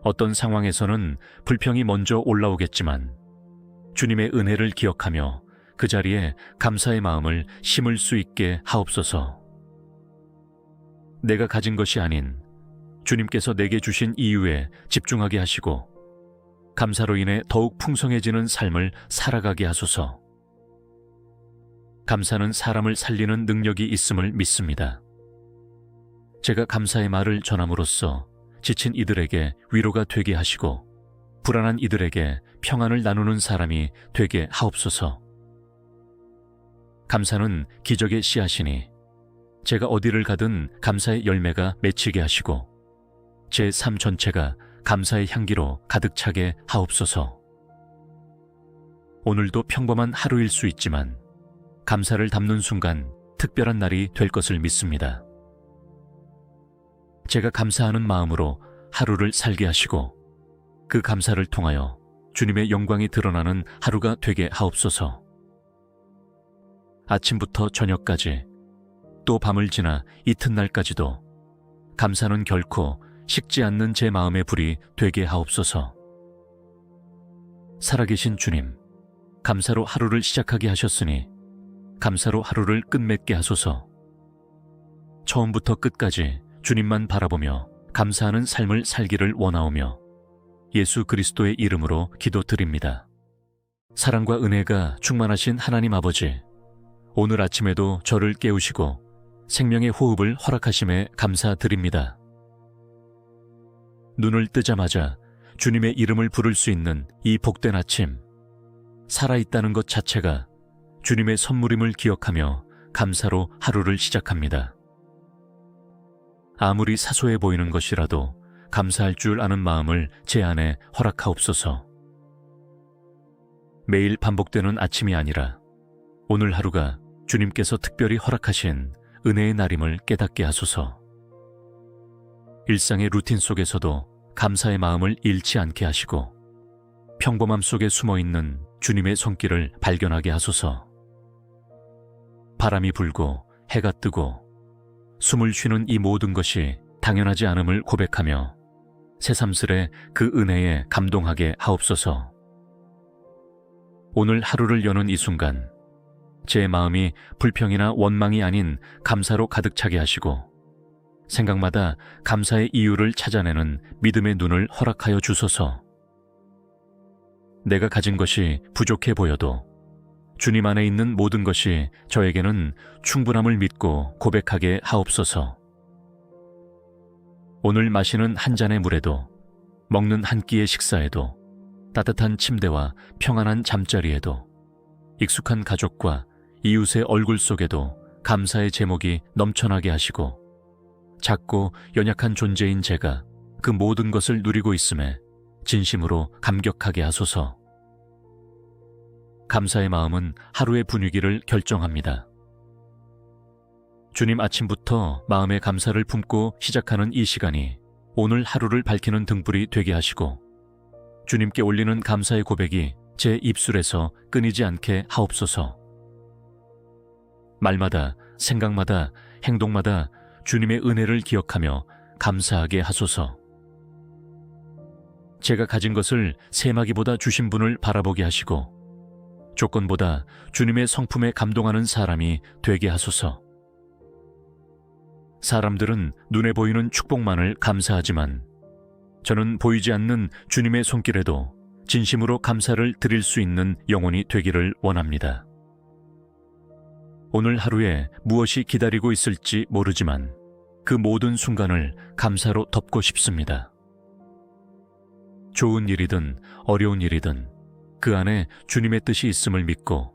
어떤 상황에서는 불평이 먼저 올라오겠지만 주님의 은혜를 기억하며 그 자리에 감사의 마음을 심을 수 있게 하옵소서. 내가 가진 것이 아닌 주님께서 내게 주신 이유에 집중하게 하시고 감사로 인해 더욱 풍성해지는 삶을 살아가게 하소서. 감사는 사람을 살리는 능력이 있음을 믿습니다. 제가 감사의 말을 전함으로써 지친 이들에게 위로가 되게 하시고 불안한 이들에게 평안을 나누는 사람이 되게 하옵소서. 감사는 기적의 씨앗이니 제가 어디를 가든 감사의 열매가 맺히게 하시고 제 삶 전체가 감사의 향기로 가득 차게 하옵소서. 오늘도 평범한 하루일 수 있지만 감사를 담는 순간 특별한 날이 될 것을 믿습니다. 제가 감사하는 마음으로 하루를 살게 하시고 그 감사를 통하여 주님의 영광이 드러나는 하루가 되게 하옵소서. 아침부터 저녁까지 또 밤을 지나 이튿날까지도 감사는 결코 식지 않는 제 마음의 불이 되게 하옵소서. 살아계신 주님, 감사로 하루를 시작하게 하셨으니 감사로 하루를 끝맺게 하소서. 처음부터 끝까지 주님만 바라보며 감사하는 삶을 살기를 원하오며 예수 그리스도의 이름으로 기도드립니다. 사랑과 은혜가 충만하신 하나님 아버지, 오늘 아침에도 저를 깨우시고 생명의 호흡을 허락하심에 감사드립니다. 눈을 뜨자마자 주님의 이름을 부를 수 있는 이 복된 아침, 살아있다는 것 자체가 주님의 선물임을 기억하며 감사로 하루를 시작합니다. 아무리 사소해 보이는 것이라도 감사할 줄 아는 마음을 제 안에 허락하옵소서. 매일 반복되는 아침이 아니라 오늘 하루가 주님께서 특별히 허락하신 은혜의 날임을 깨닫게 하소서. 일상의 루틴 속에서도 감사의 마음을 잃지 않게 하시고 평범함 속에 숨어있는 주님의 손길을 발견하게 하소서. 바람이 불고 해가 뜨고 숨을 쉬는 이 모든 것이 당연하지 않음을 고백하며 새삼스레 그 은혜에 감동하게 하옵소서. 오늘 하루를 여는 이 순간 제 마음이 불평이나 원망이 아닌 감사로 가득 차게 하시고 생각마다 감사의 이유를 찾아내는 믿음의 눈을 허락하여 주소서. 내가 가진 것이 부족해 보여도 주님 안에 있는 모든 것이 저에게는 충분함을 믿고 고백하게 하옵소서. 오늘 마시는 한 잔의 물에도, 먹는 한 끼의 식사에도, 따뜻한 침대와 평안한 잠자리에도, 익숙한 가족과 이웃의 얼굴 속에도 감사의 제목이 넘쳐나게 하시고 작고 연약한 존재인 제가 그 모든 것을 누리고 있음에 진심으로 감격하게 하소서. 감사의 마음은 하루의 분위기를 결정합니다. 주님 아침부터 마음의 감사를 품고 시작하는 이 시간이 오늘 하루를 밝히는 등불이 되게 하시고 주님께 올리는 감사의 고백이 제 입술에서 끊이지 않게 하옵소서. 말마다, 생각마다, 행동마다 주님의 은혜를 기억하며 감사하게 하소서. 제가 가진 것을 세마기보다 주신 분을 바라보게 하시고 조건보다 주님의 성품에 감동하는 사람이 되게 하소서. 사람들은 눈에 보이는 축복만을 감사하지만 저는 보이지 않는 주님의 손길에도 진심으로 감사를 드릴 수 있는 영혼이 되기를 원합니다. 오늘 하루에 무엇이 기다리고 있을지 모르지만 그 모든 순간을 감사로 덮고 싶습니다. 좋은 일이든 어려운 일이든 그 안에 주님의 뜻이 있음을 믿고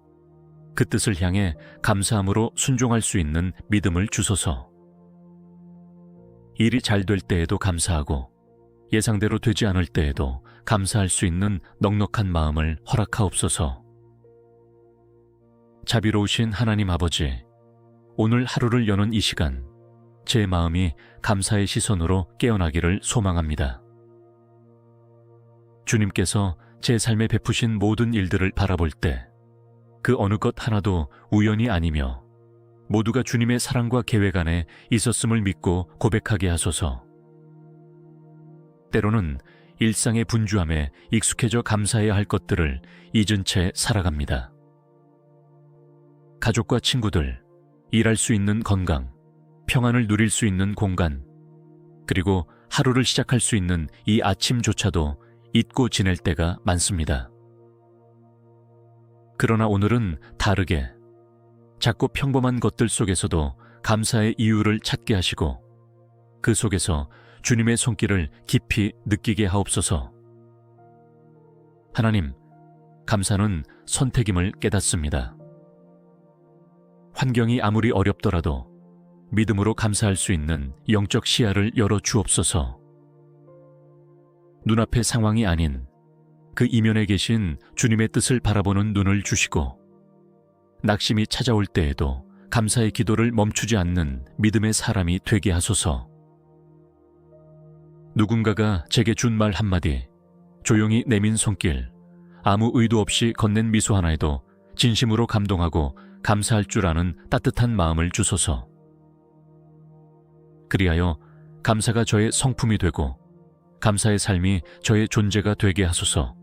그 뜻을 향해 감사함으로 순종할 수 있는 믿음을 주소서. 일이 잘 될 때에도 감사하고 예상대로 되지 않을 때에도 감사할 수 있는 넉넉한 마음을 허락하옵소서. 자비로우신 하나님 아버지, 오늘 하루를 여는 이 시간 제 마음이 감사의 시선으로 깨어나기를 소망합니다. 주님께서 제 삶에 베푸신 모든 일들을 바라볼 때 그 어느 것 하나도 우연이 아니며 모두가 주님의 사랑과 계획 안에 있었음을 믿고 고백하게 하소서. 때로는 일상의 분주함에 익숙해져 감사해야 할 것들을 잊은 채 살아갑니다. 가족과 친구들, 일할 수 있는 건강, 평안을 누릴 수 있는 공간, 그리고 하루를 시작할 수 있는 이 아침조차도 잊고 지낼 때가 많습니다. 그러나 오늘은 다르게 작고 평범한 것들 속에서도 감사의 이유를 찾게 하시고 그 속에서 주님의 손길을 깊이 느끼게 하옵소서. 하나님, 감사는 선택임을 깨닫습니다. 환경이 아무리 어렵더라도 믿음으로 감사할 수 있는 영적 시야를 열어 주옵소서. 눈앞의 상황이 아닌 그 이면에 계신 주님의 뜻을 바라보는 눈을 주시고, 낙심이 찾아올 때에도 감사의 기도를 멈추지 않는 믿음의 사람이 되게 하소서. 누군가가 제게 준 말 한마디, 조용히 내민 손길, 아무 의도 없이 건넨 미소 하나에도 진심으로 감동하고 감사할 줄 아는 따뜻한 마음을 주소서. 그리하여 감사가 저의 성품이 되고 감사의 삶이 저의 존재가 되게 하소서.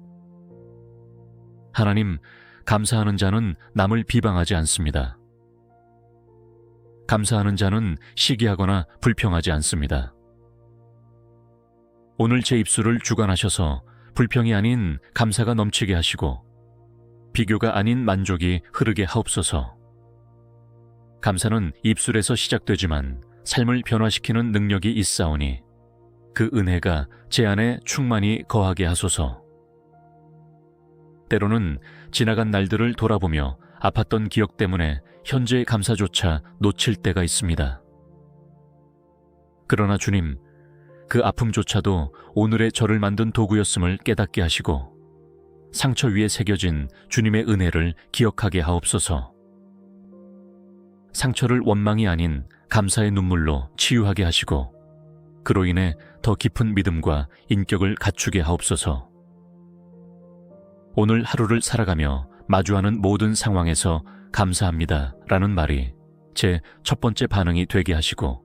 하나님, 감사하는 자는 남을 비방하지 않습니다. 감사하는 자는 시기하거나 불평하지 않습니다. 오늘 제 입술을 주관하셔서 불평이 아닌 감사가 넘치게 하시고 비교가 아닌 만족이 흐르게 하옵소서. 감사는 입술에서 시작되지만 삶을 변화시키는 능력이 있사오니 그 은혜가 제 안에 충만히 거하게 하소서. 때로는 지나간 날들을 돌아보며 아팠던 기억 때문에 현재의 감사조차 놓칠 때가 있습니다. 그러나 주님, 그 아픔조차도 오늘의 저를 만든 도구였음을 깨닫게 하시고 상처 위에 새겨진 주님의 은혜를 기억하게 하옵소서. 상처를 원망이 아닌 감사의 눈물로 치유하게 하시고 그로 인해 더 깊은 믿음과 인격을 갖추게 하옵소서. 오늘 하루를 살아가며 마주하는 모든 상황에서 감사합니다 라는 말이 제 첫 번째 반응이 되게 하시고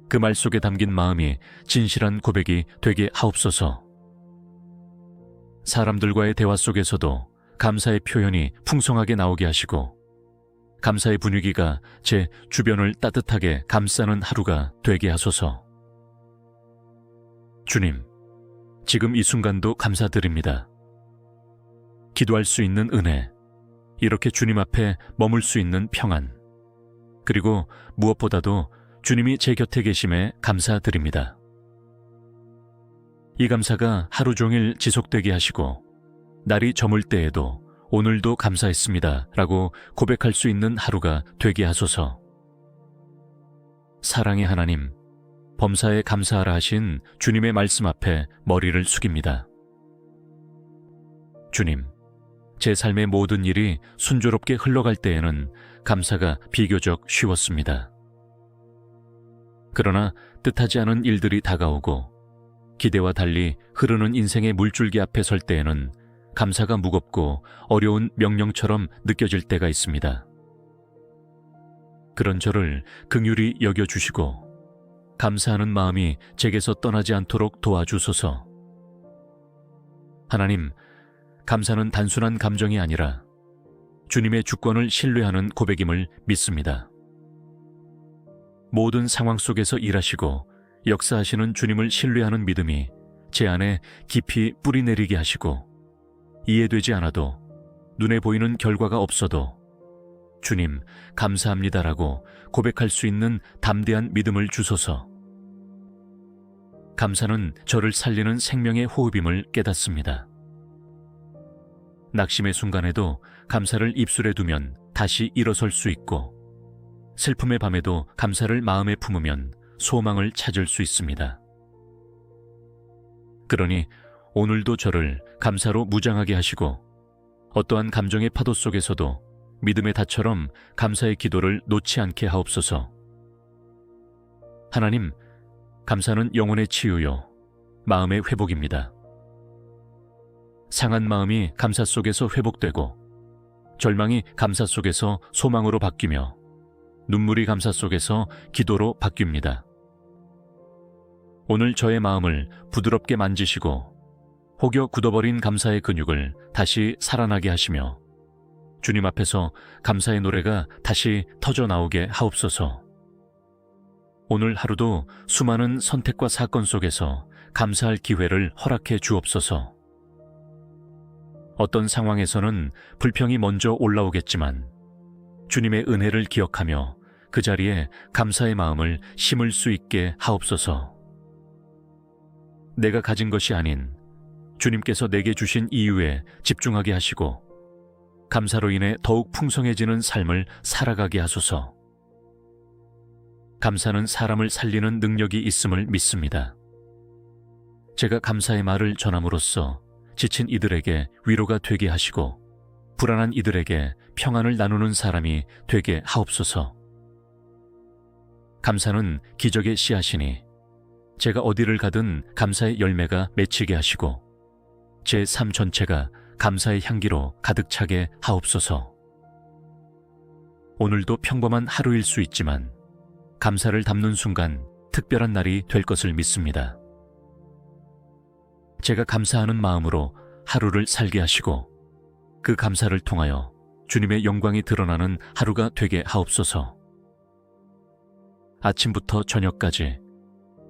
그 말 속에 담긴 마음이 진실한 고백이 되게 하옵소서. 사람들과의 대화 속에서도 감사의 표현이 풍성하게 나오게 하시고 감사의 분위기가 제 주변을 따뜻하게 감싸는 하루가 되게 하소서. 주님, 지금 이 순간도 감사드립니다. 기도할 수 있는 은혜, 이렇게 주님 앞에 머물 수 있는 평안, 그리고 무엇보다도 주님이 제 곁에 계심에 감사드립니다. 이 감사가 하루 종일 지속되게 하시고 날이 저물 때에도 오늘도 감사했습니다 라고 고백할 수 있는 하루가 되게 하소서. 사랑의 하나님, 범사에 감사하라 하신 주님의 말씀 앞에 머리를 숙입니다. 주님, 제 삶의 모든 일이 순조롭게 흘러갈 때에는 감사가 비교적 쉬웠습니다. 그러나 뜻하지 않은 일들이 다가오고 기대와 달리 흐르는 인생의 물줄기 앞에 설 때에는 감사가 무겁고 어려운 명령처럼 느껴질 때가 있습니다. 그런 저를 긍휼히 여겨주시고 감사하는 마음이 제게서 떠나지 않도록 도와주소서. 하나님, 감사는 단순한 감정이 아니라 주님의 주권을 신뢰하는 고백임을 믿습니다. 모든 상황 속에서 일하시고 역사하시는 주님을 신뢰하는 믿음이 제 안에 깊이 뿌리내리게 하시고 이해되지 않아도 눈에 보이는 결과가 없어도 주님, 감사합니다라고 고백할 수 있는 담대한 믿음을 주소서. 감사는 저를 살리는 생명의 호흡임을 깨닫습니다. 낙심의 순간에도 감사를 입술에 두면 다시 일어설 수 있고 슬픔의 밤에도 감사를 마음에 품으면 소망을 찾을 수 있습니다. 그러니 오늘도 저를 감사로 무장하게 하시고 어떠한 감정의 파도 속에서도 믿음의 닷처럼 감사의 기도를 놓지 않게 하옵소서. 하나님, 감사는 영혼의 치유요, 마음의 회복입니다. 상한 마음이 감사 속에서 회복되고 절망이 감사 속에서 소망으로 바뀌며 눈물이 감사 속에서 기도로 바뀝니다. 오늘 저의 마음을 부드럽게 만지시고 혹여 굳어버린 감사의 근육을 다시 살아나게 하시며 주님 앞에서 감사의 노래가 다시 터져 나오게 하옵소서. 오늘 하루도 수많은 선택과 사건 속에서 감사할 기회를 허락해 주옵소서. 어떤 상황에서는 불평이 먼저 올라오겠지만 주님의 은혜를 기억하며 그 자리에 감사의 마음을 심을 수 있게 하옵소서. 내가 가진 것이 아닌 주님께서 내게 주신 이유에 집중하게 하시고 감사로 인해 더욱 풍성해지는 삶을 살아가게 하소서. 감사는 사람을 살리는 능력이 있음을 믿습니다. 제가 감사의 말을 전함으로써 지친 이들에게 위로가 되게 하시고 불안한 이들에게 평안을 나누는 사람이 되게 하옵소서. 감사는 기적의 씨앗이니 제가 어디를 가든 감사의 열매가 맺히게 하시고 제 삶 전체가 감사의 향기로 가득 차게 하옵소서. 오늘도 평범한 하루일 수 있지만 감사를 담는 순간 특별한 날이 될 것을 믿습니다. 제가 감사하는 마음으로 하루를 살게 하시고 그 감사를 통하여 주님의 영광이 드러나는 하루가 되게 하옵소서. 아침부터 저녁까지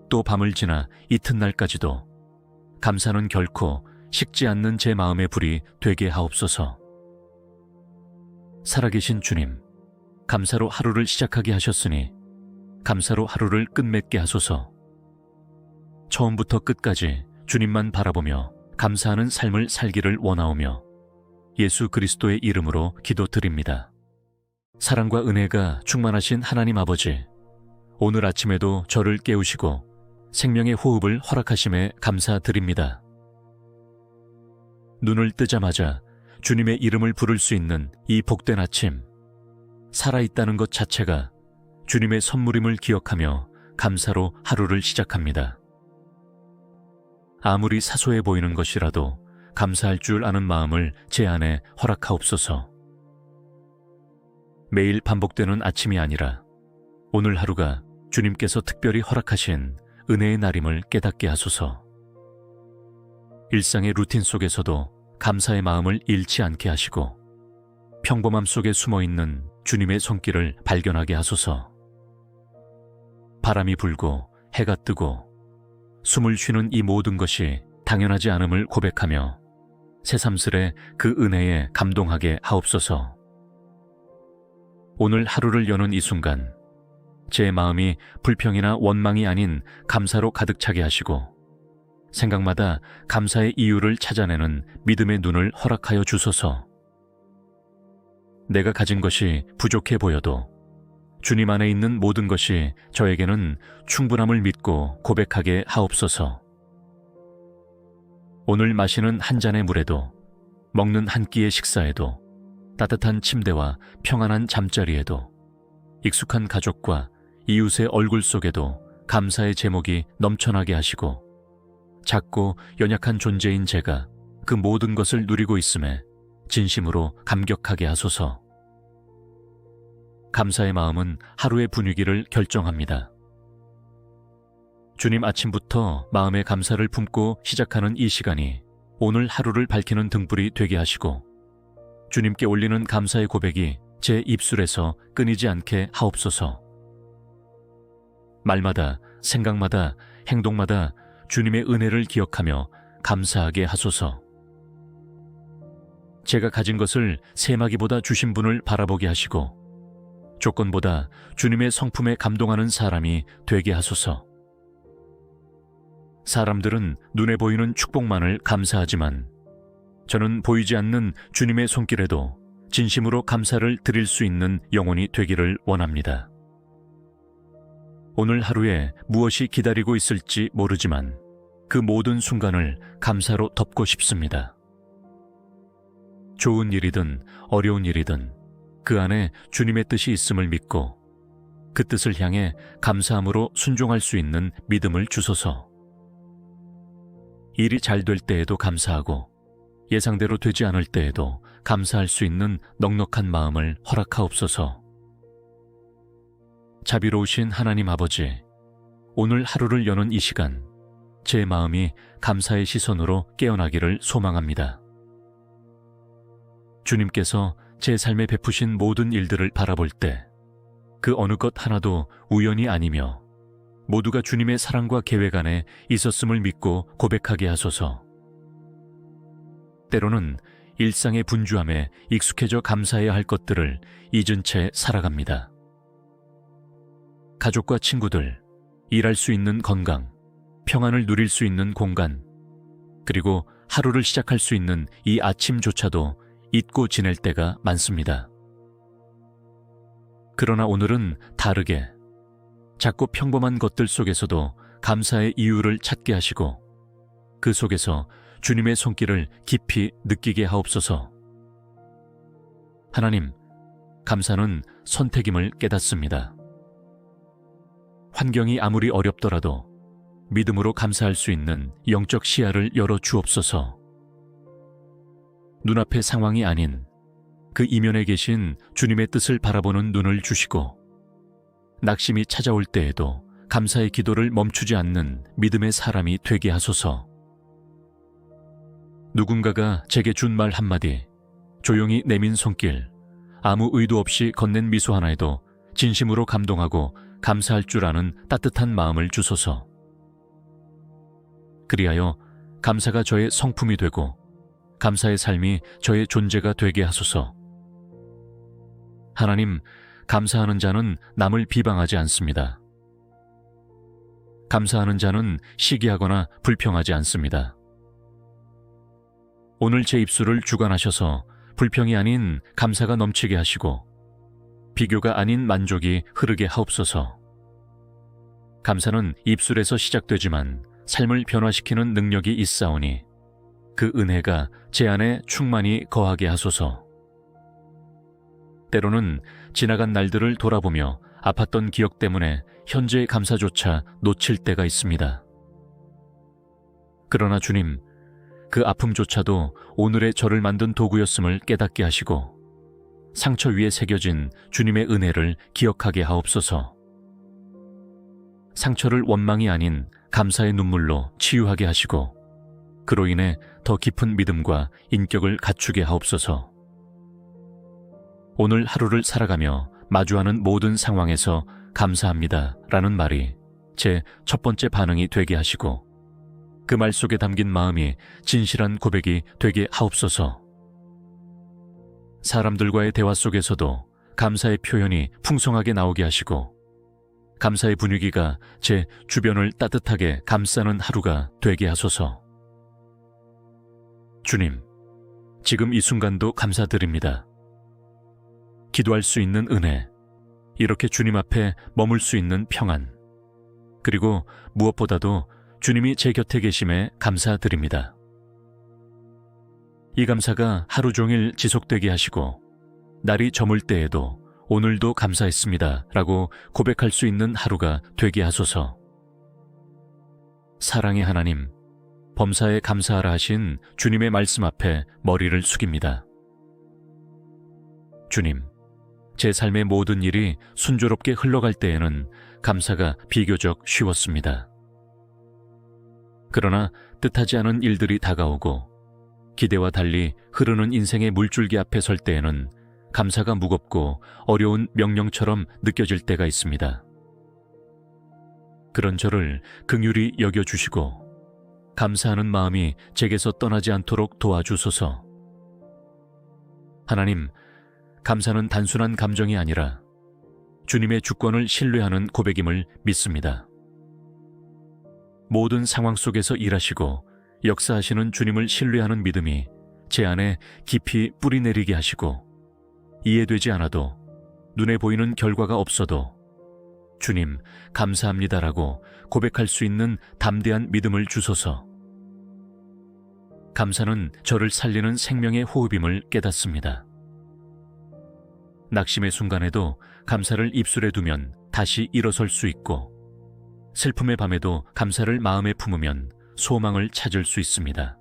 또 밤을 지나 이튿날까지도 감사는 결코 식지 않는 제 마음의 불이 되게 하옵소서. 살아계신 주님, 감사로 하루를 시작하게 하셨으니 감사로 하루를 끝맺게 하소서. 처음부터 끝까지 주님만 바라보며 감사하는 삶을 살기를 원하오며 예수 그리스도의 이름으로 기도드립니다. 사랑과 은혜가 충만하신 하나님 아버지, 오늘 아침에도 저를 깨우시고 생명의 호흡을 허락하심에 감사드립니다. 눈을 뜨자마자 주님의 이름을 부를 수 있는 이 복된 아침, 살아있다는 것 자체가 주님의 선물임을 기억하며 감사로 하루를 시작합니다. 아무리 사소해 보이는 것이라도 감사할 줄 아는 마음을 제 안에 허락하옵소서. 매일 반복되는 아침이 아니라 오늘 하루가 주님께서 특별히 허락하신 은혜의 날임을 깨닫게 하소서. 일상의 루틴 속에서도 감사의 마음을 잃지 않게 하시고 평범함 속에 숨어있는 주님의 손길을 발견하게 하소서. 바람이 불고 해가 뜨고 숨을 쉬는 이 모든 것이 당연하지 않음을 고백하며 새삼스레 그 은혜에 감동하게 하옵소서. 오늘 하루를 여는 이 순간 제 마음이 불평이나 원망이 아닌 감사로 가득 차게 하시고 생각마다 감사의 이유를 찾아내는 믿음의 눈을 허락하여 주소서. 내가 가진 것이 부족해 보여도 주님 안에 있는 모든 것이 저에게는 충분함을 믿고 고백하게 하옵소서. 오늘 마시는 한 잔의 물에도, 먹는 한 끼의 식사에도, 따뜻한 침대와 평안한 잠자리에도, 익숙한 가족과 이웃의 얼굴 속에도 감사의 제목이 넘쳐나게 하시고 작고 연약한 존재인 제가 그 모든 것을 누리고 있음에 진심으로 감격하게 하소서. 감사의 마음은 하루의 분위기를 결정합니다. 주님 아침부터 마음의 감사를 품고 시작하는 이 시간이 오늘 하루를 밝히는 등불이 되게 하시고 주님께 올리는 감사의 고백이 제 입술에서 끊이지 않게 하옵소서. 말마다, 생각마다, 행동마다 주님의 은혜를 기억하며 감사하게 하소서. 제가 가진 것을 세마기보다 주신 분을 바라보게 하시고 조건보다 주님의 성품에 감동하는 사람이 되게 하소서. 사람들은 눈에 보이는 축복만을 감사하지만 저는 보이지 않는 주님의 손길에도 진심으로 감사를 드릴 수 있는 영혼이 되기를 원합니다. 오늘 하루에 무엇이 기다리고 있을지 모르지만 그 모든 순간을 감사로 덮고 싶습니다. 좋은 일이든 어려운 일이든 그 안에 주님의 뜻이 있음을 믿고 그 뜻을 향해 감사함으로 순종할 수 있는 믿음을 주소서. 일이 잘 될 때에도 감사하고 예상대로 되지 않을 때에도 감사할 수 있는 넉넉한 마음을 허락하옵소서. 자비로우신 하나님 아버지, 오늘 하루를 여는 이 시간 제 마음이 감사의 시선으로 깨어나기를 소망합니다. 주님께서 제 삶에 베푸신 모든 일들을 바라볼 때 그 어느 것 하나도 우연이 아니며 모두가 주님의 사랑과 계획 안에 있었음을 믿고 고백하게 하소서. 때로는 일상의 분주함에 익숙해져 감사해야 할 것들을 잊은 채 살아갑니다. 가족과 친구들, 일할 수 있는 건강, 평안을 누릴 수 있는 공간, 그리고 하루를 시작할 수 있는 이 아침조차도 잊고 지낼 때가 많습니다. 그러나 오늘은 다르게 작고 평범한 것들 속에서도 감사의 이유를 찾게 하시고 그 속에서 주님의 손길을 깊이 느끼게 하옵소서. 하나님, 감사는 선택임을 깨닫습니다. 환경이 아무리 어렵더라도 믿음으로 감사할 수 있는 영적 시야를 열어 주옵소서. 눈앞의 상황이 아닌 그 이면에 계신 주님의 뜻을 바라보는 눈을 주시고 낙심이 찾아올 때에도 감사의 기도를 멈추지 않는 믿음의 사람이 되게 하소서. 누군가가 제게 준 말 한마디, 조용히 내민 손길, 아무 의도 없이 건넨 미소 하나에도 진심으로 감동하고 감사할 줄 아는 따뜻한 마음을 주소서. 그리하여 감사가 저의 성품이 되고 감사의 삶이 저의 존재가 되게 하소서. 하나님, 감사하는 자는 남을 비방하지 않습니다. 감사하는 자는 시기하거나 불평하지 않습니다. 오늘 제 입술을 주관하셔서 불평이 아닌 감사가 넘치게 하시고 비교가 아닌 만족이 흐르게 하옵소서. 감사는 입술에서 시작되지만 삶을 변화시키는 능력이 있사오니 그 은혜가 제 안에 충만히 거하게 하소서. 때로는 지나간 날들을 돌아보며 아팠던 기억 때문에 현재의 감사조차 놓칠 때가 있습니다. 그러나 주님, 그 아픔조차도 오늘의 저를 만든 도구였음을 깨닫게 하시고 상처 위에 새겨진 주님의 은혜를 기억하게 하옵소서. 상처를 원망이 아닌 감사의 눈물로 치유하게 하시고 그로 인해 더 깊은 믿음과 인격을 갖추게 하옵소서. 오늘 하루를 살아가며 마주하는 모든 상황에서 감사합니다 라는 말이 제 첫 번째 반응이 되게 하시고 그 말 속에 담긴 마음이 진실한 고백이 되게 하옵소서. 사람들과의 대화 속에서도 감사의 표현이 풍성하게 나오게 하시고 감사의 분위기가 제 주변을 따뜻하게 감싸는 하루가 되게 하소서. 주님, 지금 이 순간도 감사드립니다. 기도할 수 있는 은혜, 이렇게 주님 앞에 머물 수 있는 평안, 그리고 무엇보다도 주님이 제 곁에 계심에 감사드립니다. 이 감사가 하루 종일 지속되게 하시고 날이 저물 때에도 오늘도 감사했습니다 라고 고백할 수 있는 하루가 되게 하소서. 사랑의 하나님, 범사에 감사하라 하신 주님의 말씀 앞에 머리를 숙입니다. 주님, 제 삶의 모든 일이 순조롭게 흘러갈 때에는 감사가 비교적 쉬웠습니다. 그러나 뜻하지 않은 일들이 다가오고 기대와 달리 흐르는 인생의 물줄기 앞에 설 때에는 감사가 무겁고 어려운 명령처럼 느껴질 때가 있습니다. 그런 저를 긍휼히 여겨주시고 감사하는 마음이 제게서 떠나지 않도록 도와주소서. 하나님, 감사는 단순한 감정이 아니라 주님의 주권을 신뢰하는 고백임을 믿습니다. 모든 상황 속에서 일하시고 역사하시는 주님을 신뢰하는 믿음이 제 안에 깊이 뿌리내리게 하시고 이해되지 않아도 눈에 보이는 결과가 없어도 주님, 감사합니다라고 고백할 수 있는 담대한 믿음을 주소서. 감사는 저를 살리는 생명의 호흡임을 깨닫습니다. 낙심의 순간에도 감사를 입술에 두면 다시 일어설 수 있고 슬픔의 밤에도 감사를 마음에 품으면 소망을 찾을 수 있습니다.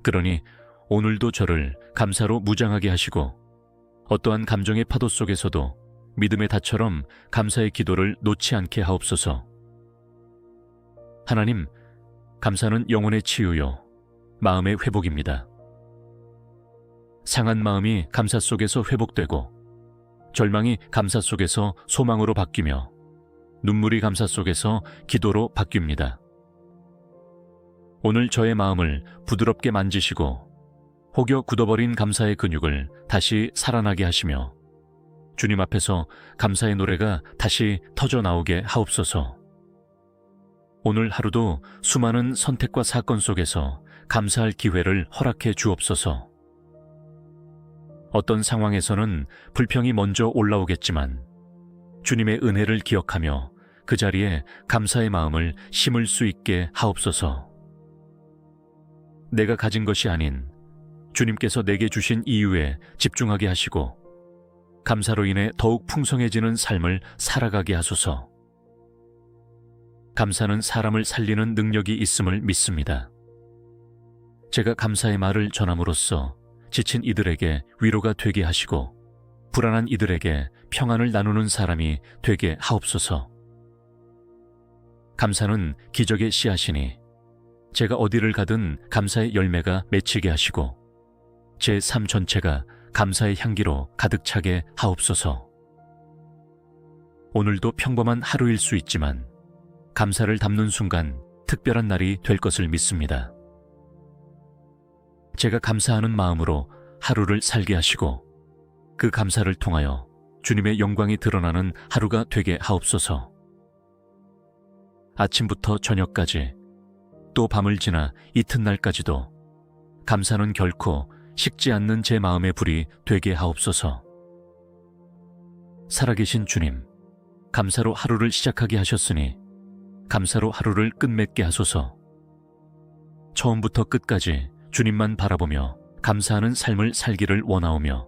그러니 오늘도 저를 감사로 무장하게 하시고 어떠한 감정의 파도 속에서도 믿음의 닷처럼 감사의 기도를 놓지 않게 하옵소서. 하나님, 감사는 영혼의 치유요, 마음의 회복입니다. 상한 마음이 감사 속에서 회복되고 절망이 감사 속에서 소망으로 바뀌며 눈물이 감사 속에서 기도로 바뀝니다. 오늘 저의 마음을 부드럽게 만지시고 혹여 굳어버린 감사의 근육을 다시 살아나게 하시며 주님 앞에서 감사의 노래가 다시 터져 나오게 하옵소서. 오늘 하루도 수많은 선택과 사건 속에서 감사할 기회를 허락해 주옵소서. 어떤 상황에서는 불평이 먼저 올라오겠지만 주님의 은혜를 기억하며 그 자리에 감사의 마음을 심을 수 있게 하옵소서. 내가 가진 것이 아닌 주님께서 내게 주신 이유에 집중하게 하시고 감사로 인해 더욱 풍성해지는 삶을 살아가게 하소서. 감사는 사람을 살리는 능력이 있음을 믿습니다. 제가 감사의 말을 전함으로써 지친 이들에게 위로가 되게 하시고 불안한 이들에게 평안을 나누는 사람이 되게 하옵소서. 감사는 기적의 씨앗이니 제가 어디를 가든 감사의 열매가 맺히게 하시고 제 삶 전체가 감사의 향기로 가득 차게 하옵소서. 오늘도 평범한 하루일 수 있지만 감사를 담는 순간 특별한 날이 될 것을 믿습니다. 제가 감사하는 마음으로 하루를 살게 하시고 그 감사를 통하여 주님의 영광이 드러나는 하루가 되게 하옵소서. 아침부터 저녁까지 또 밤을 지나 이튿날까지도 감사는 결코 식지 않는 제 마음의 불이 되게 하옵소서. 살아계신 주님, 감사로 하루를 시작하게 하셨으니 감사로 하루를 끝맺게 하소서. 처음부터 끝까지 주님만 바라보며 감사하는 삶을 살기를 원하오며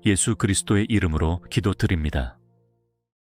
예수 그리스도의 이름으로 기도드립니다.